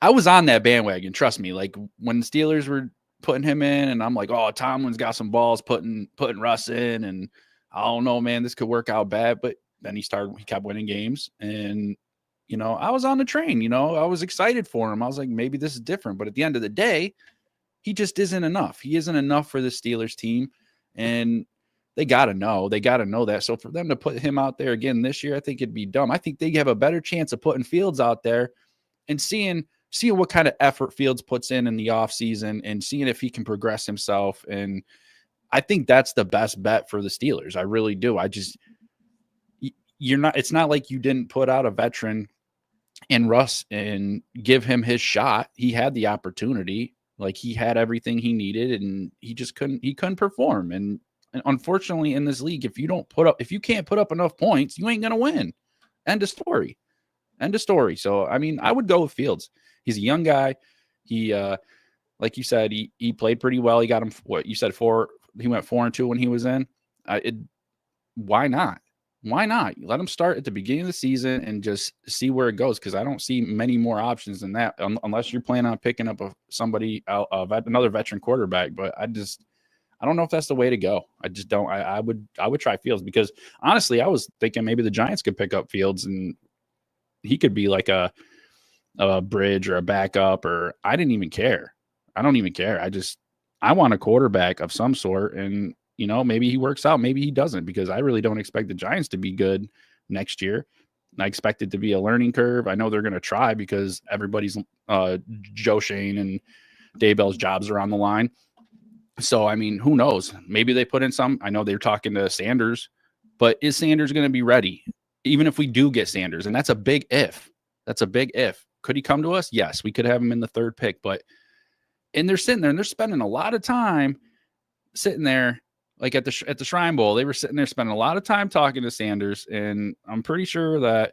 I was on that bandwagon. Trust me. Like when the Steelers were putting him in, and I'm like, oh, Tomlin's got some balls putting Russ in, and I don't know, man, this could work out bad. But then he kept winning games, and I was on the train. I was excited for him. I was like, maybe this is different. But at the end of the day, he just isn't enough. He isn't enough for the Steelers team, and they got to know. They got to know that. So for them to put him out there again this year, I think it'd be dumb. I think they have a better chance of putting Fields out there and seeing what kind of effort Fields puts in the offseason and seeing if he can progress himself. And I think that's the best bet for the Steelers. I really do. It's not like you didn't put out a veteran in Russ and give him his shot. He had the opportunity. Like he had everything he needed, and he just couldn't perform. And unfortunately in this league, if you can't put up enough points, you ain't going to win. End of story. So, I mean, I would go with Fields. He's a young guy. He, like you said, he played pretty well. He got him, what you said, he went 4-2 when he was in. Why not? Why not? Let him start at the beginning of the season and just see where it goes, because I don't see many more options than that unless you're planning on picking up another veteran quarterback. But I don't know if that's the way to go. I just don't. I would try Fields, because honestly, I was thinking maybe the Giants could pick up Fields and he could be like a bridge or a backup, or I didn't even care. I don't even care. I want a quarterback of some sort, and maybe he works out, maybe he doesn't, because I really don't expect the Giants to be good next year. I expect it to be a learning curve. I know they're going to try because everybody's Joe Shane and Daybell's jobs are on the line. So, I mean, who knows? Maybe they put in some. I know they're talking to Sanders, but is Sanders going to be ready? Even if we do get Sanders, and that's a big if. That's a big if. Could he come to us? Yes, we could have him in the third pick, and they're sitting there and they're spending a lot of time sitting there. Like at the Shrine Bowl, they were sitting there spending a lot of time talking to Sanders, and I'm pretty sure that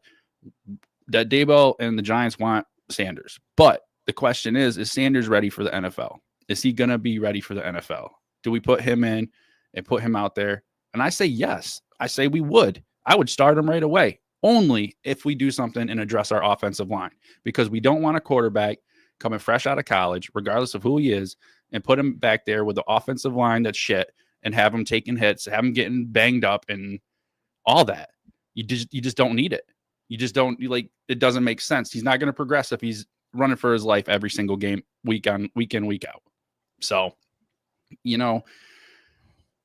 Daybell and the Giants want Sanders. But the question is Sanders ready for the NFL? Is he going to be ready for the NFL? Do we put him in and put him out there? And I say yes. I say we would. I would start him right away. only if we do something and address our offensive line, because we don't want a quarterback coming fresh out of college, regardless of who he is, and put him back there with the offensive line that's shit and have him taking hits, have him getting banged up and all that. You just don't need it. You just don't, it doesn't make sense. He's not going to progress if he's running for his life every single game, week in, week out. So,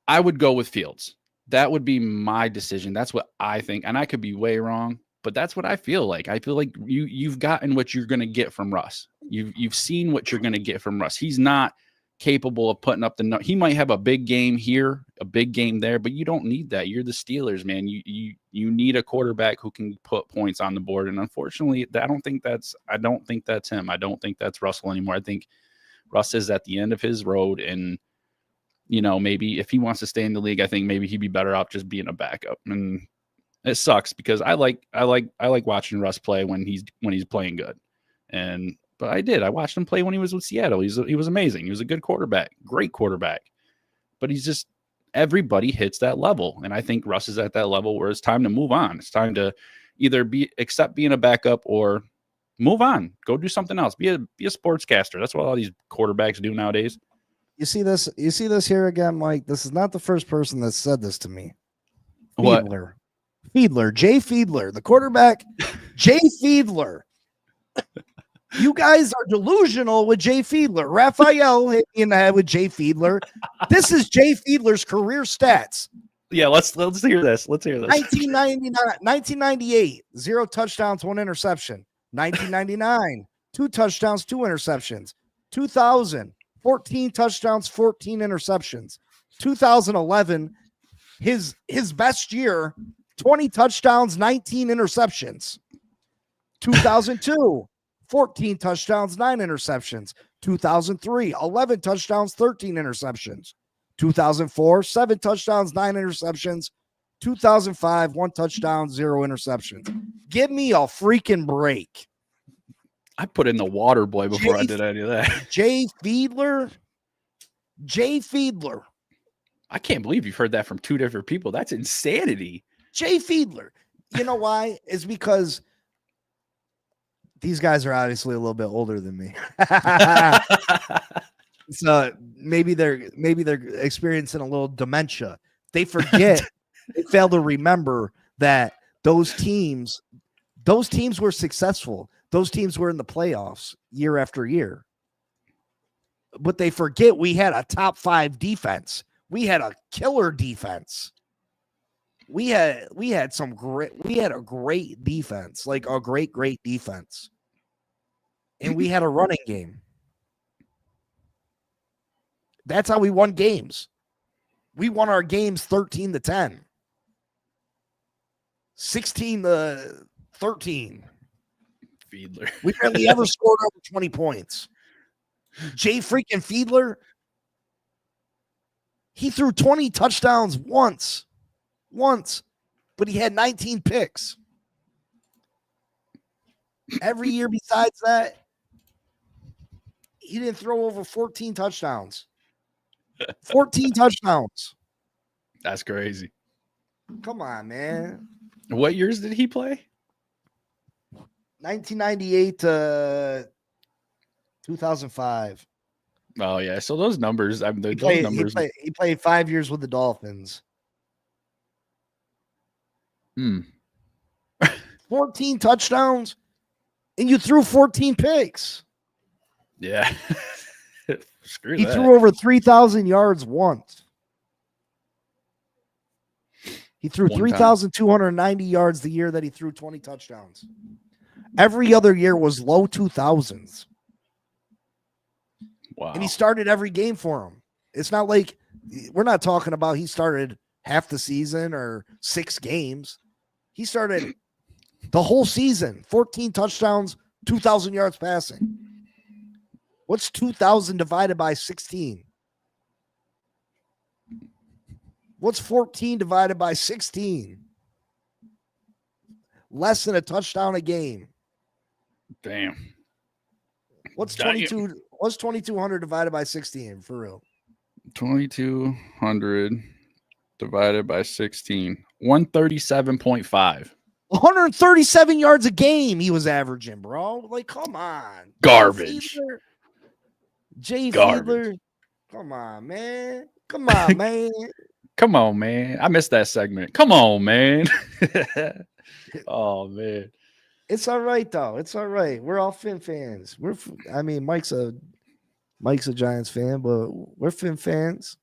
I would go with Fields. That would be my decision. That's what I think. And I could be way wrong, but that's what I feel like. I feel like you've gotten what you're going to get from Russ. You've seen what you're going to get from Russ. He's not capable of putting up he might have a big game here, a big game there, but you don't need that. You're the Steelers, man. You need a quarterback who can put points on the board. And unfortunately, I don't think that's him. I don't think that's Russell anymore. I think Russ is at the end of his road, and maybe if he wants to stay in the league, I think maybe he'd be better off just being a backup. And it sucks because I like watching Russ play when he's playing good. But I watched him play when he was with Seattle. He was amazing. He was a good quarterback, great quarterback. But everybody hits that level. And I think Russ is at that level where it's time to move on. It's time to either accept being a backup or move on, go do something else. Be a sportscaster. That's what all these quarterbacks do nowadays. You see this here again, Mike. This is not the first person that said this to me. What? Fiedler, Jay Fiedler, the quarterback, Jay Fiedler. You guys are delusional with Jay Fiedler. Raphael hit me in the head with Jay Fiedler. This is Jay Fiedler's career stats. Yeah, let's hear this. 1998, 0 touchdowns, 1 interception. 1999, 2 touchdowns, 2 interceptions. 2000, 14 touchdowns, 14 interceptions. 2011, his best year, 20 touchdowns, 19 interceptions. 2002, 14 touchdowns, 9 interceptions. 2003, 11 touchdowns, 13 interceptions. 2004, 7 touchdowns, 9 interceptions. 2005, 1 touchdown, 0 interceptions. Give me a freaking break. I put in the water boy before I did any of that. Jay Fiedler. I can't believe you've heard that from 2 different people. That's insanity. Jay Fiedler. You know why? It's because these guys are obviously a little bit older than me. So maybe they're experiencing a little dementia. They forget, they fail to remember that those teams were successful. Those teams were in the playoffs year after year. But they forget we had a top 5 defense. We had a killer defense. We had a great defense, like a great defense. And we had a running game. That's how we won games. We won our games 13-10. 16-13. Fiedler. We barely ever scored over 20 points. Jay freaking Fiedler, he threw 20 touchdowns once, but he had 19 picks. Every year besides that, he didn't throw over 14 touchdowns. 14 touchdowns. That's crazy. Come on, man. What years did he play? 1998 to 2005. Oh yeah, so those numbers. He played 5 years with the Dolphins. 14 touchdowns, and you threw 14 picks. Yeah. Screw he that. threw over 3,000 yards once. He threw 3,290 yards the year that he threw 20 touchdowns. Every other year was low 2000s. Wow. And he started every game for him. It's not like we're not talking about he started half the season or 6 games. He started the whole season, 14 touchdowns, 2,000 yards passing. What's 2,000 divided by 16? What's 14 divided by 16? Less than a touchdown a game. Damn. What's 22? What's 2,200 divided by 16 for real? 2,200 divided by 16. 137.5. 137 yards a game he was averaging, bro. Like, come on. Garbage. Jay Garbage. Fiedler. Come on, man. Come on, man. Come on, man. I missed that segment. Come on, man. Oh, man. It's all right, though. It's all right. We're all Finn fans. Mike's a Giants fan, but we're Finn fans.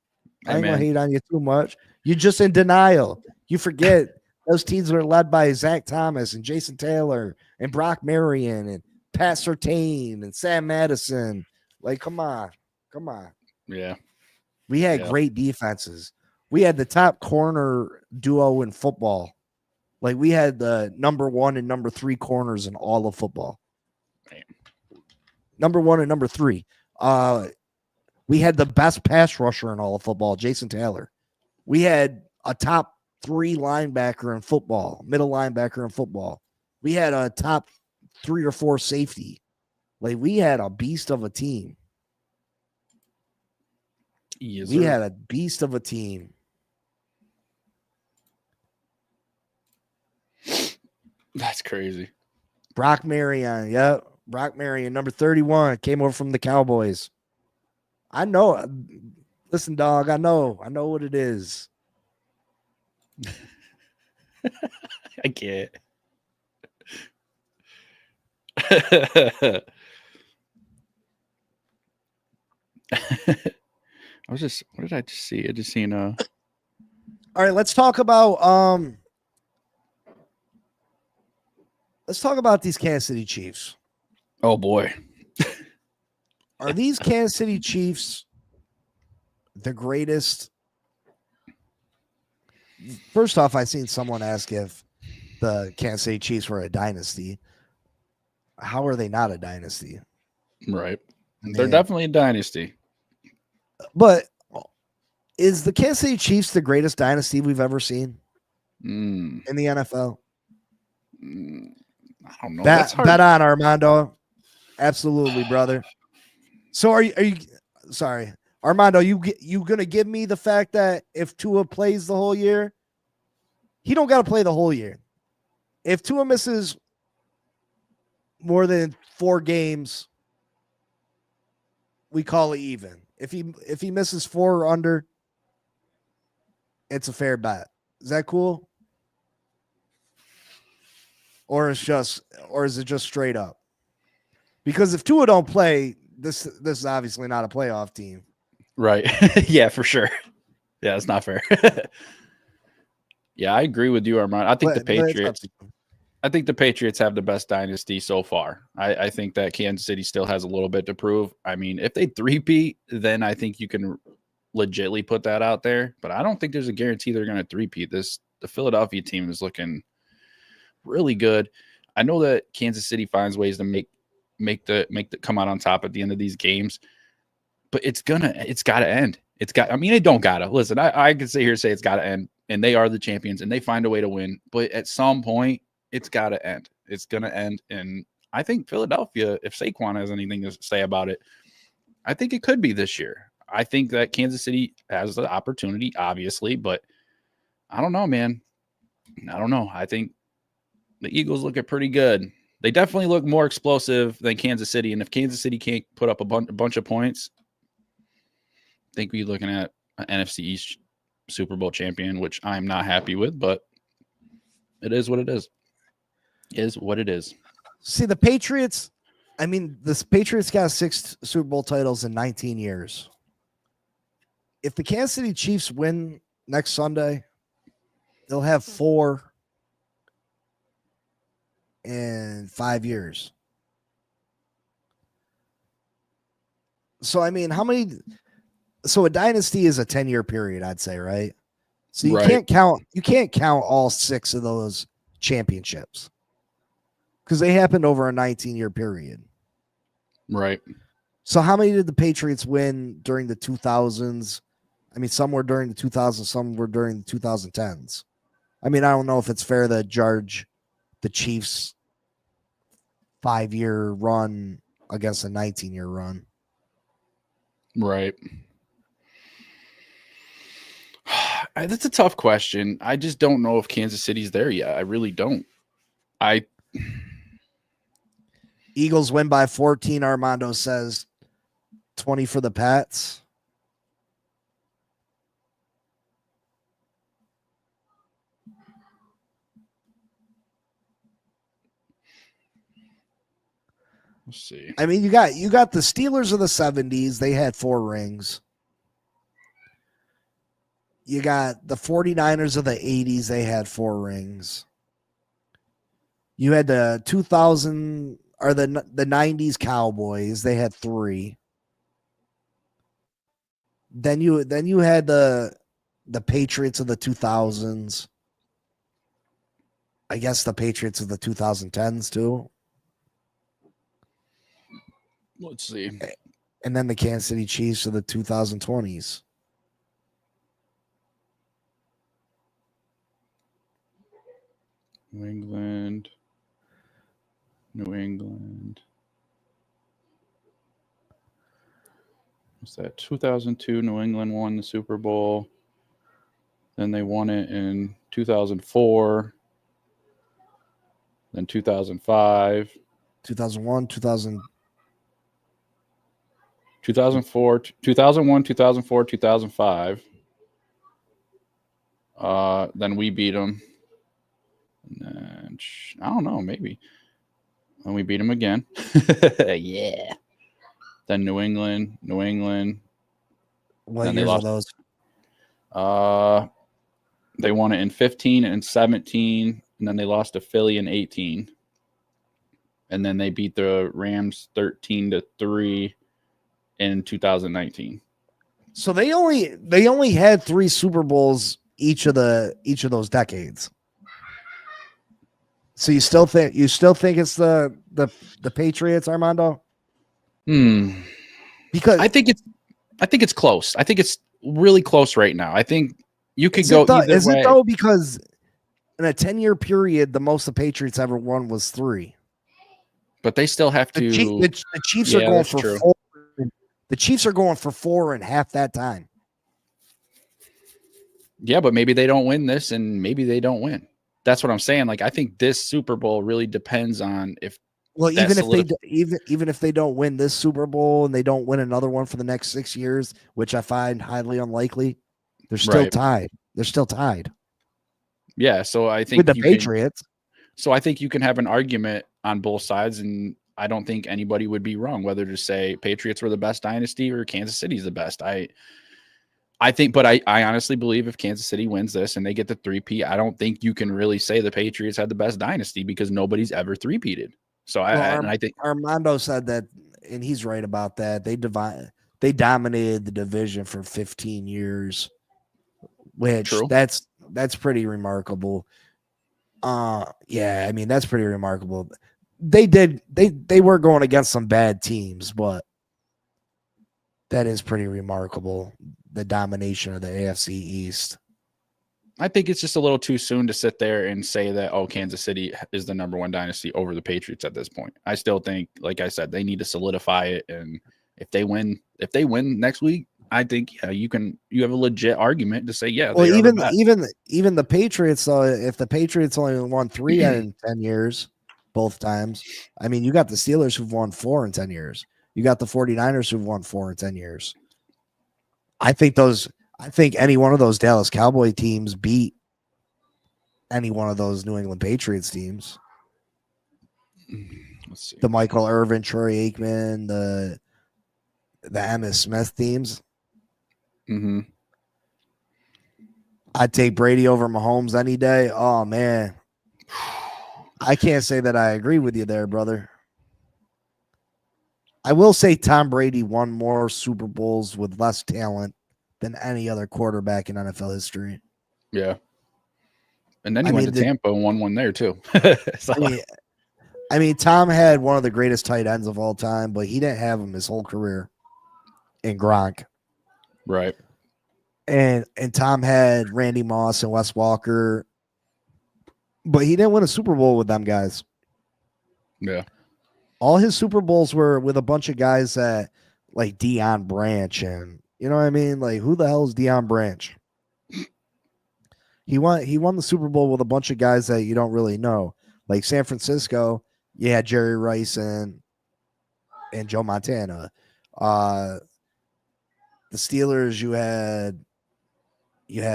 I ain't gonna hate on you too much. You're just in denial. You forget those teams were led by Zach Thomas and Jason Taylor and Brock Marion and Pat Surtain and Sam Madison. Like, come on. Yeah. We had great defenses. We had the top corner duo in football. Like, we had the number 1 and number 3 corners in all of football. Damn. Number 1 and number 3. We had the best pass rusher in all of football, Jason Taylor. We had a top 3 linebacker in football, middle linebacker in football. We had a top 3 or 4 safety. Like, we had a beast of a team. Yes, we had a beast of a team. That's crazy. Brock Marion, yep. Brock Marion, number 31, came over from the Cowboys. I know. Listen, dog, I know what it is. I can't. What did I just see? I just seen All right, let's talk about these Kansas City Chiefs. Oh boy. Are these Kansas City Chiefs the greatest? First off, I seen someone ask if the Kansas City Chiefs were a dynasty. How are they not a dynasty? Right. They're definitely a dynasty. But is the Kansas City Chiefs the greatest dynasty we've ever seen in the NFL? I don't know. Bet on, Armando. Absolutely, brother. So are you sorry, Armando, you gonna give me the fact that if Tua plays the whole year, he don't got to play the whole year. If Tua misses more than 4 games, we call it even. If he misses 4 or under, it's a fair bet. Is that cool? Or is it just straight up? Because if Tua don't play, this is obviously not a playoff team. Right. Yeah, for sure. Yeah, it's not fair. Yeah, I agree with you, Armand. I think the Patriots have the best dynasty so far. I think that Kansas City still has a little bit to prove. I mean, if they three-peat, then I think you can legitly put that out there. But I don't think there's a guarantee they're going to three-peat. The Philadelphia team is looking really good. I know that Kansas City finds ways to make the come out on top at the end of these games, but it's got to end. It don't gotta. Listen, I can sit here and say it's got to end, and they are the champions, and they find a way to win. But at some point, it's got to end. It's going to end. And I think Philadelphia, if Saquon has anything to say about it, I think it could be this year. I think that Kansas City has the opportunity, obviously, but I don't know, man. I don't know. I think the Eagles look pretty good. They definitely look more explosive than Kansas City. And if Kansas City can't put up a bunch of points, I think we're looking at an NFC East Super Bowl champion, which I'm not happy with, but it is what it is. Is what it is. See, the Patriots, the Patriots got 6 Super Bowl titles in 19 years. If the Kansas City Chiefs win next Sunday, they'll have 4 in 5 years. So, how many? So a dynasty is a 10-year period, I'd say, right? So you can't count all 6 of those championships because they happened over a 19-year period. Right. So how many did the Patriots win during the 2000s? Some were during the 2000s, some were during the 2010s. I don't know if it's fair to judge the Chiefs' 5-year run against a 19-year run. Right. That's a tough question. I just don't know if Kansas City's there yet. I really don't. Eagles win by 14. Armando says 20 for the Pats. Let's see. I mean, you got the Steelers of the 70s. They had 4 rings. You got the 49ers of the 80s. They had 4 rings. You had the 2000 or the 90s Cowboys. They had 3. Then you had the Patriots of the 2000s. I guess the Patriots of the 2010s too. Let's see. And then the Kansas City Chiefs of the 2020s. New England. What's that? 2002, New England won the Super Bowl. Then they won it in 2004. Then 2005. 2001, 2004, 2001, 2004, 2005. Then we beat them. And I don't know, maybe. And we beat them again. Yeah. Then New England. What Then years they are lost. those? They won it in 15 and 17, and then they lost to Philly in 18. And then they beat the Rams 13-3 in 2019. So they only had 3 Super Bowls each of those decades. So you still think it's the Patriots, Armando? Because I think it's close. I think it's really close right now. I think you could go either way. Is it though? Because in a 10-year period, the most the Patriots ever won was 3. But they still have to. The Chiefs are going for 4. The Chiefs are going for 4 in half that time. Yeah, but maybe they don't win this, and maybe they don't win. That's what I'm saying. Like, I think this Super Bowl really depends on if. Well, even if they don't win this Super Bowl and they don't win another one for the next 6 years, which I find highly unlikely, they're still tied. They're still tied. Yeah, so I think with the Patriots. So I think you can have an argument on both sides, and I don't think anybody would be wrong whether to say Patriots were the best dynasty or Kansas City's the best. I think, but I honestly believe if Kansas City wins this and they get the 3-peat, I don't think you can really say the Patriots had the best dynasty because nobody's ever 3-peated. So I think Armando said that, and he's right about that. They dominated the division for 15 years, which that's pretty remarkable. Yeah, I mean that's pretty remarkable. They were going against some bad teams, but that is pretty remarkable. The domination of the AFC East. I think it's just a little too soon to sit there and say that, Kansas City is the number 1 dynasty over the Patriots at this point. I still think, like I said, they need to solidify it. And if they win next week, I think you have a legit argument to say, yeah. Well, even the Patriots, though, if the Patriots only won 3 in 10 years, both times, I mean, you got the Steelers who've won 4 in 10 years. You got the 49ers who've won 4 in 10 years. I think any one of those Dallas Cowboy teams beat any one of those New England Patriots teams. Let's see. The Michael Irvin, Troy Aikman, the Emmitt Smith teams. Mm-hmm. I'd take Brady over Mahomes any day. Oh, man. I can't say that I agree with you there, brother. I will say Tom Brady won more Super Bowls with less talent than any other quarterback in NFL history. Yeah. And then he went to Tampa and won one there too. So. I mean, Tom had one of the greatest tight ends of all time, but he didn't have him his whole career in Gronk. Right. And Tom had Randy Moss and Wes Walker, but he didn't win a Super Bowl with them guys. Yeah. All his Super Bowls were with a bunch of guys that like Deion Branch, and you know what I mean? Like, who the hell is Deion Branch? He won the Super Bowl with a bunch of guys that you don't really know. Like San Francisco, you had Jerry Rice and Joe Montana. The Steelers, you had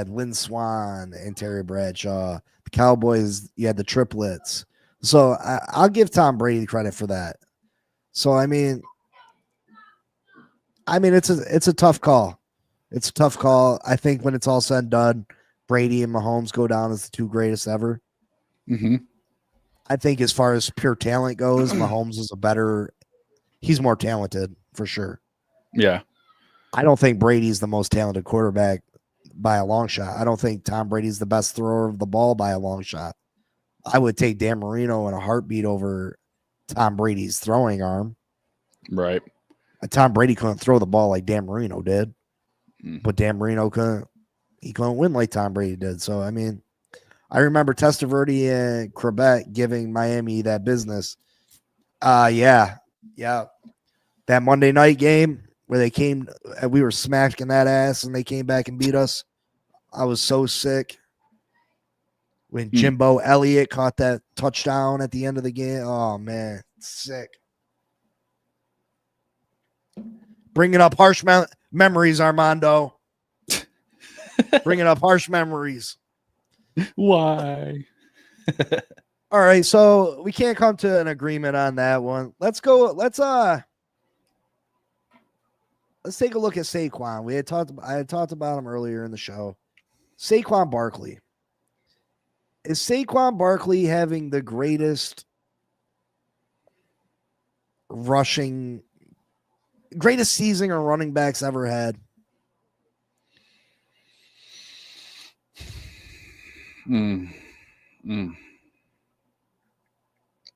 Lynn Swann and Terry Bradshaw. The Cowboys, you had the triplets. So I'll give Tom Brady credit for that. So I mean, it's a tough call. It's a tough call. I think when it's all said and done, Brady and Mahomes go down as the two greatest ever. Mm-hmm. I think as far as pure talent goes, Mahomes is he's more talented for sure. Yeah. I don't think Brady's the most talented quarterback by a long shot. I don't think Tom Brady's the best thrower of the ball by a long shot. I would take Dan Marino in a heartbeat over Tom Brady's throwing arm. Right. Tom Brady couldn't throw the ball like Dan Marino did, Mm. but Dan Marino couldn't win like Tom Brady did. So, I mean, I remember Testaverde and Quebec giving Miami that business. Yeah. That Monday night game where they came, we were smacking that ass and they came back and beat us. I was so sick. When Jimbo Elliott caught that touchdown at the end of the game. Oh, man. Sick. Bringing up harsh memories, Armando. Bringing up harsh memories. Why? All right, so we can't come to an agreement on that one. Let's go. Let's take a look at Saquon. I had talked about him earlier in the show. Saquon Barkley. Is Saquon Barkley having the greatest season a running backs ever had?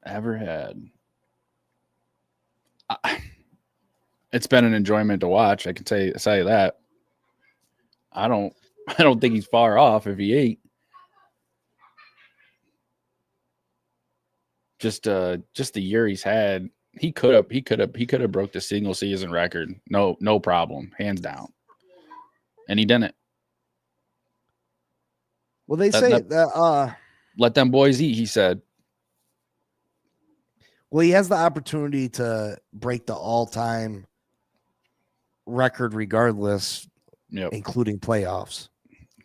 Ever had. It's been an enjoyment to watch. I can say you that. I don't think he's far off if he ain't. Just the year he's had, he could have broke the single season record. No problem, hands down. And he didn't. Well, they say that let them boys eat, he said. Well, he has the opportunity to break the all-time record regardless, including playoffs.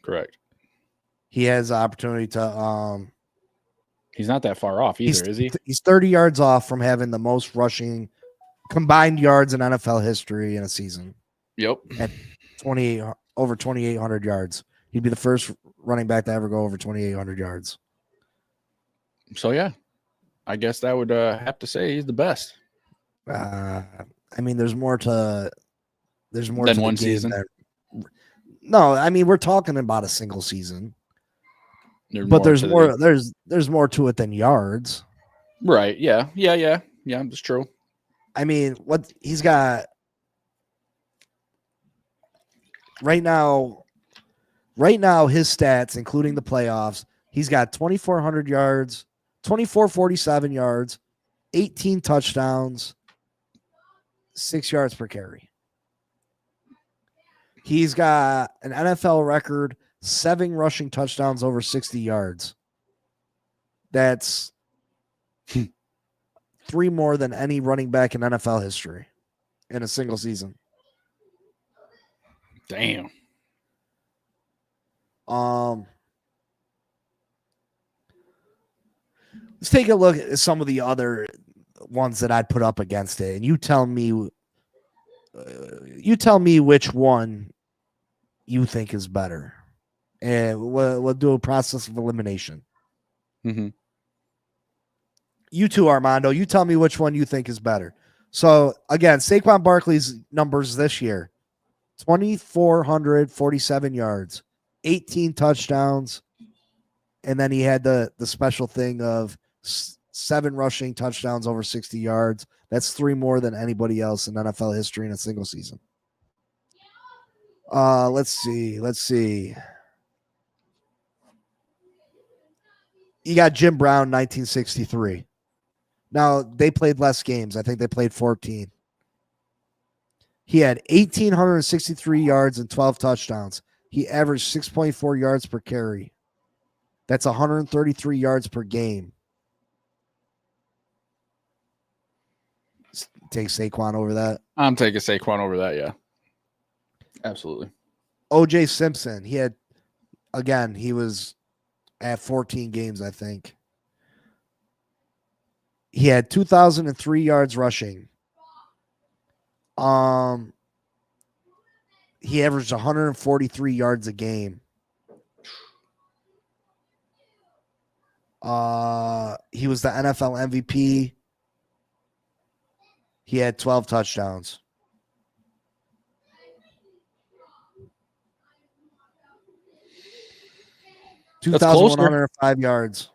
Correct. He has the opportunity to he's not that far off either, is he? He's 30 yards off from having the most rushing combined yards in NFL history in a season. Yep. At over 2,800 yards. He'd be the first running back to ever go over 2,800 yards. So, yeah, I guess that would have to say he's the best. I mean, there's more than one season. No, I mean, we're talking about a single season. There's more to it than yards. Right. Yeah. That's true. I mean, what he's got right now, his stats, including the playoffs, he's got 2,400 yards, 2,447 yards, 18 touchdowns, 6 yards per carry. He's got an NFL record, 7 rushing touchdowns over 60 yards. That's 3 more than any running back in NFL history in a single season. Damn. Let's take a look at some of the other ones that I'd put up against it, and you tell me which one you think is better, and we'll do a process of elimination. Mm-hmm. You too, Armando. You tell me which one you think is better. So again, Saquon Barkley's numbers this year: 2,447 yards, 18 touchdowns, and then he had the special thing of 7 rushing touchdowns over 60 yards. That's 3 more than anybody else in NFL history in a single season. Let's see. You got Jim Brown, 1963. Now, they played less games. I think they played 14. He had 1,863 yards and 12 touchdowns. He averaged 6.4 yards per carry. That's 133 yards per game. Take Saquon over that. I'm taking Saquon over that. Yeah, absolutely. O.J. Simpson. He was at 14 games, I think. He had 2,003 yards rushing. He averaged 143 yards a game. He was the NFL MVP. He had 12 touchdowns. That's closer. 2,105 yards.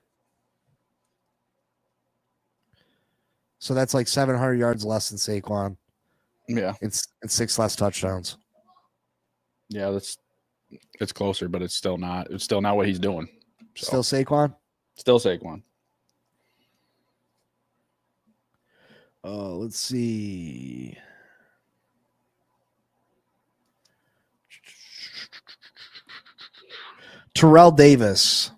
So that's like 700 yards less than Saquon. Yeah. It's 6 less touchdowns. Yeah, it's closer, but it's still not. It's still not what he's doing. So. Still Saquon? Still Saquon. Let's see. Terrell Davis.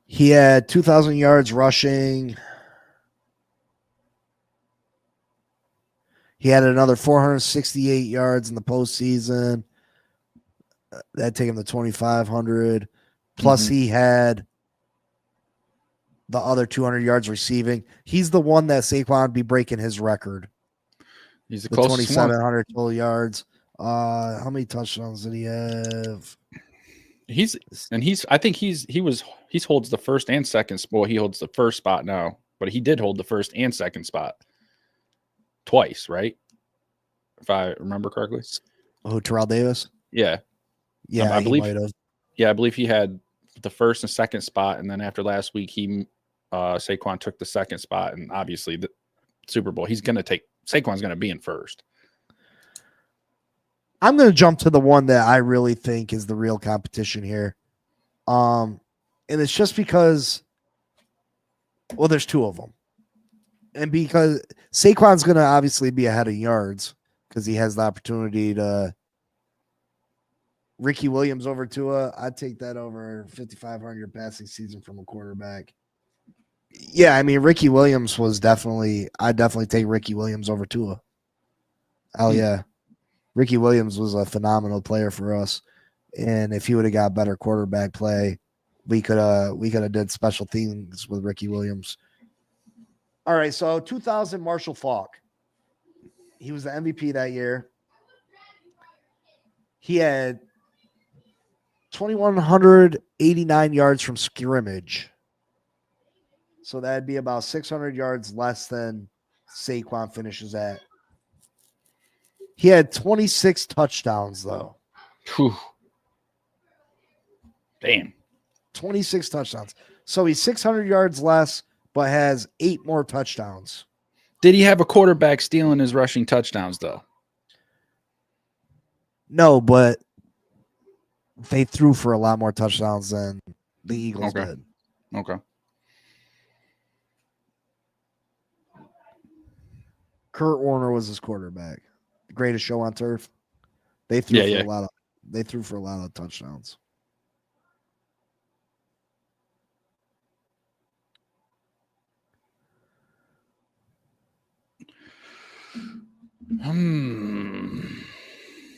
He had 2,000 yards rushing. He had another 468 yards in the postseason. That'd take him to 2,500. Plus, he had the other 200 yards receiving. He's the one that Saquon would be breaking his record. He's the 2,700 total yards. How many touchdowns did he have? I think he holds the first and second spot. Well, he holds the first spot now, but he did hold the first and second spot twice, right? If I remember correctly. Oh, Terrell Davis? Yeah. Yeah, I believe. He might have. Yeah, I believe he had the first and second spot, and then after last week, Saquon took the second spot, and obviously the Super Bowl, Saquon's going to be in first. I'm going to jump to the one that I really think is the real competition here. And it's just because, well, there's 2 of them. And because Saquon's going to obviously be ahead of yards because he has the opportunity to Ricky Williams over Tua. I'd take that over 5,500 passing season from a quarterback. Yeah, I mean, Ricky Williams I'd definitely take Ricky Williams over Tua. Hell yeah. Ricky Williams was a phenomenal player for us. And if he would have got better quarterback play, we could have did special things with Ricky Williams. All right, so 2000 Marshall Faulk. He was the MVP that year. He had 2,189 yards from scrimmage. So that'd be about 600 yards less than Saquon finishes at. He had 26 touchdowns, though. Whew. Damn. 26 touchdowns. So he's 600 yards less, but has 8 more touchdowns. Did he have a quarterback stealing his rushing touchdowns, though? No, but they threw for a lot more touchdowns than the Eagles did. Okay. Kurt Warner was his quarterback. The greatest show on turf. They threw for a lot of touchdowns.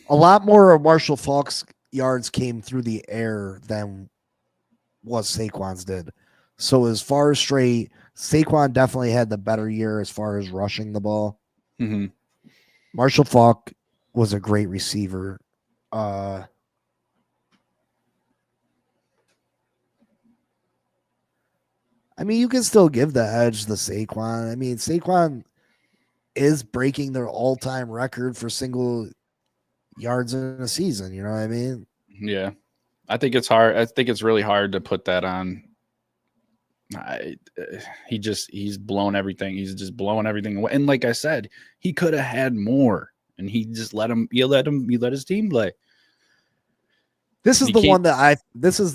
A lot more of Marshall Faulk's yards came through the air than what Saquon's did. So as far as straight, Saquon definitely had the better year as far as rushing the ball. Mm-hmm. Marshall Faulk was a great receiver. I mean, you can still give the edge to Saquon. I mean, Saquon is breaking their all-time record for single yards in a season. You know what I mean? Yeah. I think it's hard. I think it's really hard to put that on. He's blown everything. He's just blowing everything away. And like I said, he could have had more, and he just let his team play. This is the one that this is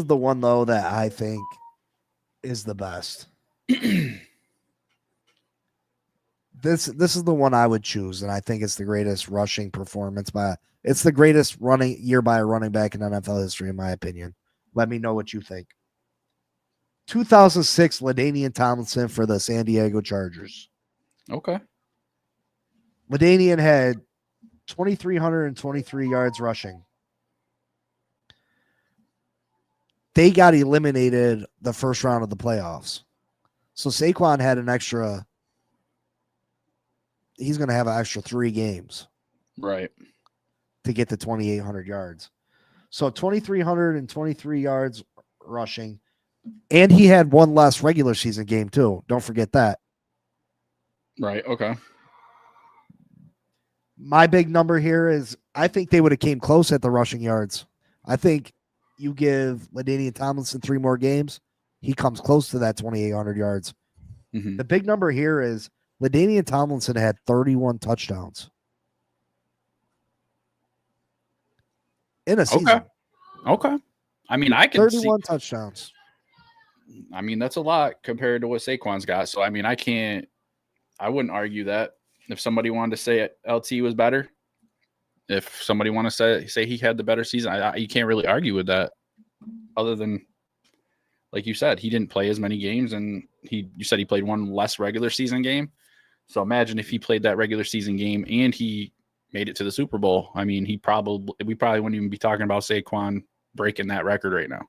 the one though that I think is the best. This is the one I would choose, and I think it's the greatest rushing performance it's the greatest running year by a running back in NFL history, in my opinion. Let me know what you think. 2006, LaDainian Tomlinson for the San Diego Chargers. Okay. LaDainian had 2,323 yards rushing. They got eliminated the first round of the playoffs. So Saquon had an extra. He's going to have an extra 3 games. Right. To get to 2,800 yards. So 2,323 yards rushing. And he had one less regular season game too. Don't forget that. Right. Okay. My big number here is I think they would have came close at the rushing yards. I think you give LaDainian Tomlinson 3 more games, he comes close to that 2,800 yards. Mm-hmm. The big number here is LaDainian Tomlinson had 31 touchdowns in a season. Okay. I mean, I can 31 touchdowns. I mean, that's a lot compared to what Saquon's got. So, I mean, I wouldn't argue that. If somebody wanted to say LT was better, if somebody want to say he had the better season, you can't really argue with that. Other than, like you said, he didn't play as many games, and you said he played one less regular season game. So imagine if he played that regular season game and he made it to the Super Bowl. I mean, we probably wouldn't even be talking about Saquon breaking that record right now.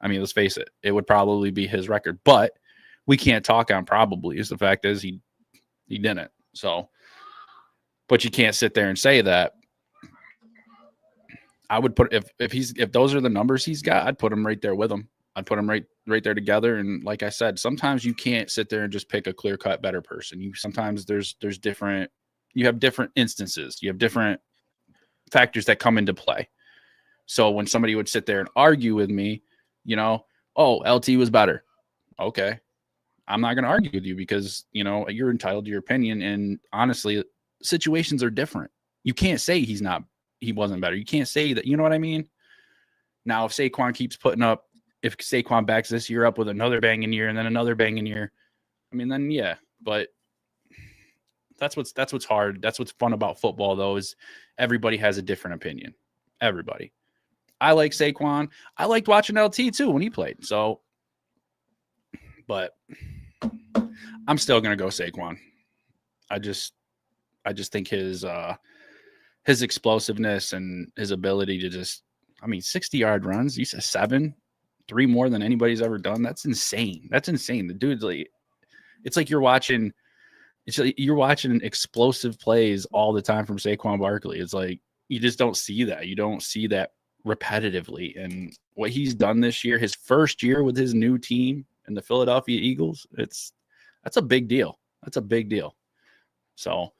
I mean, let's face it, it would probably be his record, but we can't talk on probably. Is the fact is he didn't. So, but you can't sit there and say that. I would put if those are the numbers he's got, I'd put him right there with him. I'd put them right there together. And like I said, sometimes you can't sit there and just pick a clear cut better person. Sometimes there's different. You have different instances. You have different factors that come into play. So when somebody would sit there and argue with me, oh, LT was better. Okay. I'm not going to argue with you because, you're entitled to your opinion. And honestly, situations are different. You can't say he wasn't better. You can't say that, you know what I mean? Now, if Saquon keeps if Saquon backs this year up with another banging year and then another banging year, I mean, then yeah, but that's what's hard. That's what's fun about football though, is everybody has a different opinion. Everybody. I like Saquon. I liked watching LT too when he played. So, but I'm still going to go Saquon. I just think his explosiveness and his ability to 60-yard runs, you said 7, 3 more than anybody's ever done. That's insane. The dude's it's like you're watching explosive plays all the time from Saquon Barkley. It's like, you just don't see that. You don't see that repetitively. And what he's done this year, his first year with his new team and the Philadelphia Eagles, that's a big deal. That's a big deal. So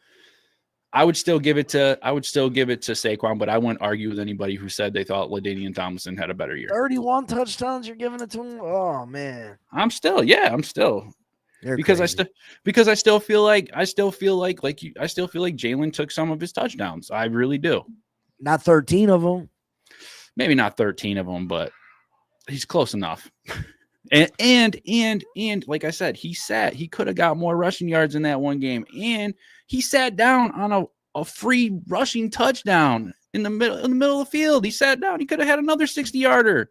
I would still give it to Saquon, but I wouldn't argue with anybody who said they thought LaDainian Tomlinson had a better year. 31 touchdowns, you're giving it to him? Oh man. I'm still. You're because crazy. I still feel like Jalen took some of his touchdowns. I really do. Not 13 of them. Maybe not 13 of them, but he's close enough. And like I said, he could have got more rushing yards in that one game, and he sat down on a free rushing touchdown in the middle of the field. He sat down. He could have had another 60-yarder.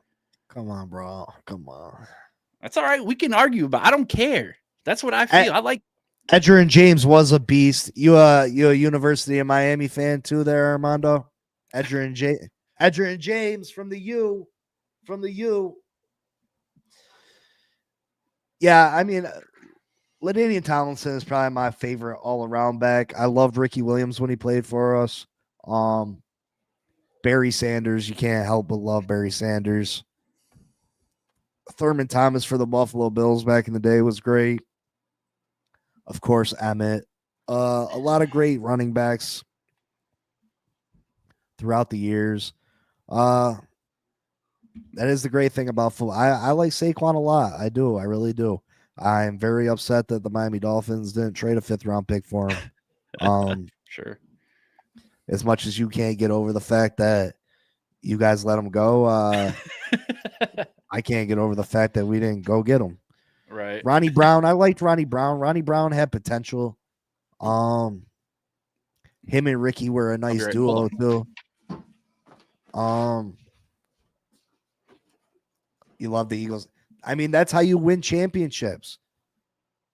Come on, bro. Come on. That's all right. We can argue, but I don't care. That's what I feel. I like. Edgerrin James was a beast. You a University of Miami fan too, there, Armando? Edgerrin James from the U. Yeah, I mean, LaDainian Tomlinson is probably my favorite all-around back. I loved Ricky Williams when he played for us. Barry Sanders, you can't help but love Barry Sanders. Thurman Thomas for the Buffalo Bills back in the day was great. Of course, Emmett. A lot of great running backs throughout the years. That is the great thing about football. I like Saquon a lot. I do. I really do. I'm very upset that the Miami Dolphins didn't trade a 5th-round pick for him. Sure. As much as you can't get over the fact that you guys let him go, I can't get over the fact that we didn't go get him. Right. Ronnie Brown. I liked Ronnie Brown. Ronnie Brown had potential. Him and Ricky were a nice duo too. You love the Eagles. I mean, that's how you win championships.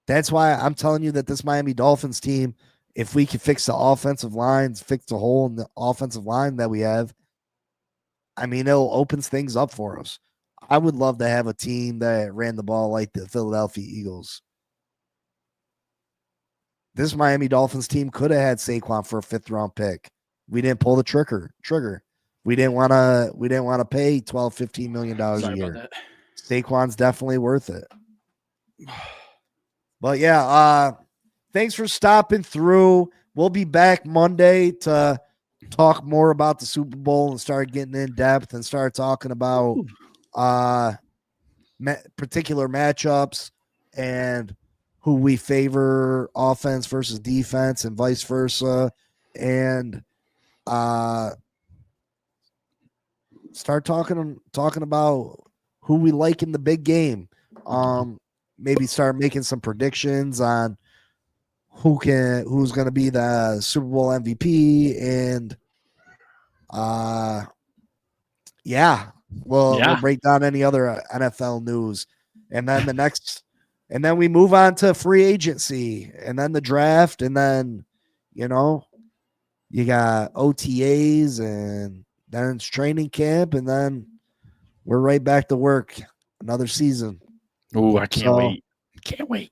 That's why I'm telling you that this Miami Dolphins team, if we can fix the offensive lines, fix the hole in the offensive line that we have, I mean, it'll opens things up for us. I would love to have a team that ran the ball like the Philadelphia Eagles. This Miami Dolphins team could have had Saquon for a 5th-round pick. We didn't pull the trigger. We didn't want to pay $12, $15 million a year. Saquon's definitely worth it. But yeah, thanks for stopping through. We'll be back Monday to talk more about the Super Bowl and start getting in depth and start talking about particular matchups and who we favor offense versus defense and vice versa. And start talking about who we like in the big game. Maybe start making some predictions on who's going to be the Super Bowl MVP, and we'll break down any other NFL news, and then we move on to free agency, and then the draft, and then you got OTAs, and then it's training camp, and then we're right back to work. Another season. Oh, I can't wait. Can't wait.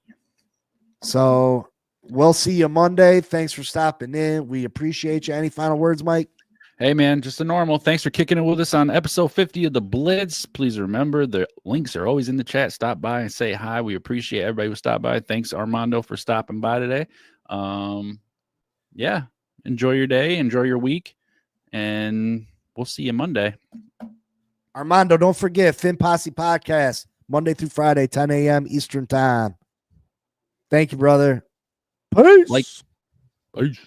So we'll see you Monday. Thanks for stopping in. We appreciate you. Any final words, Mike? Hey, man, just a normal. Thanks for kicking it with us on episode 50 of the Blitz. Please remember the links are always in the chat. Stop by and say hi. We appreciate everybody who stopped by. Thanks, Armando, for stopping by today. Yeah, enjoy your day. Enjoy your week. And we'll see you Monday. Armando, don't forget Fin Posse Podcast, Monday through Friday, 10 a.m. Eastern Time. Thank you, brother. Peace. Peace.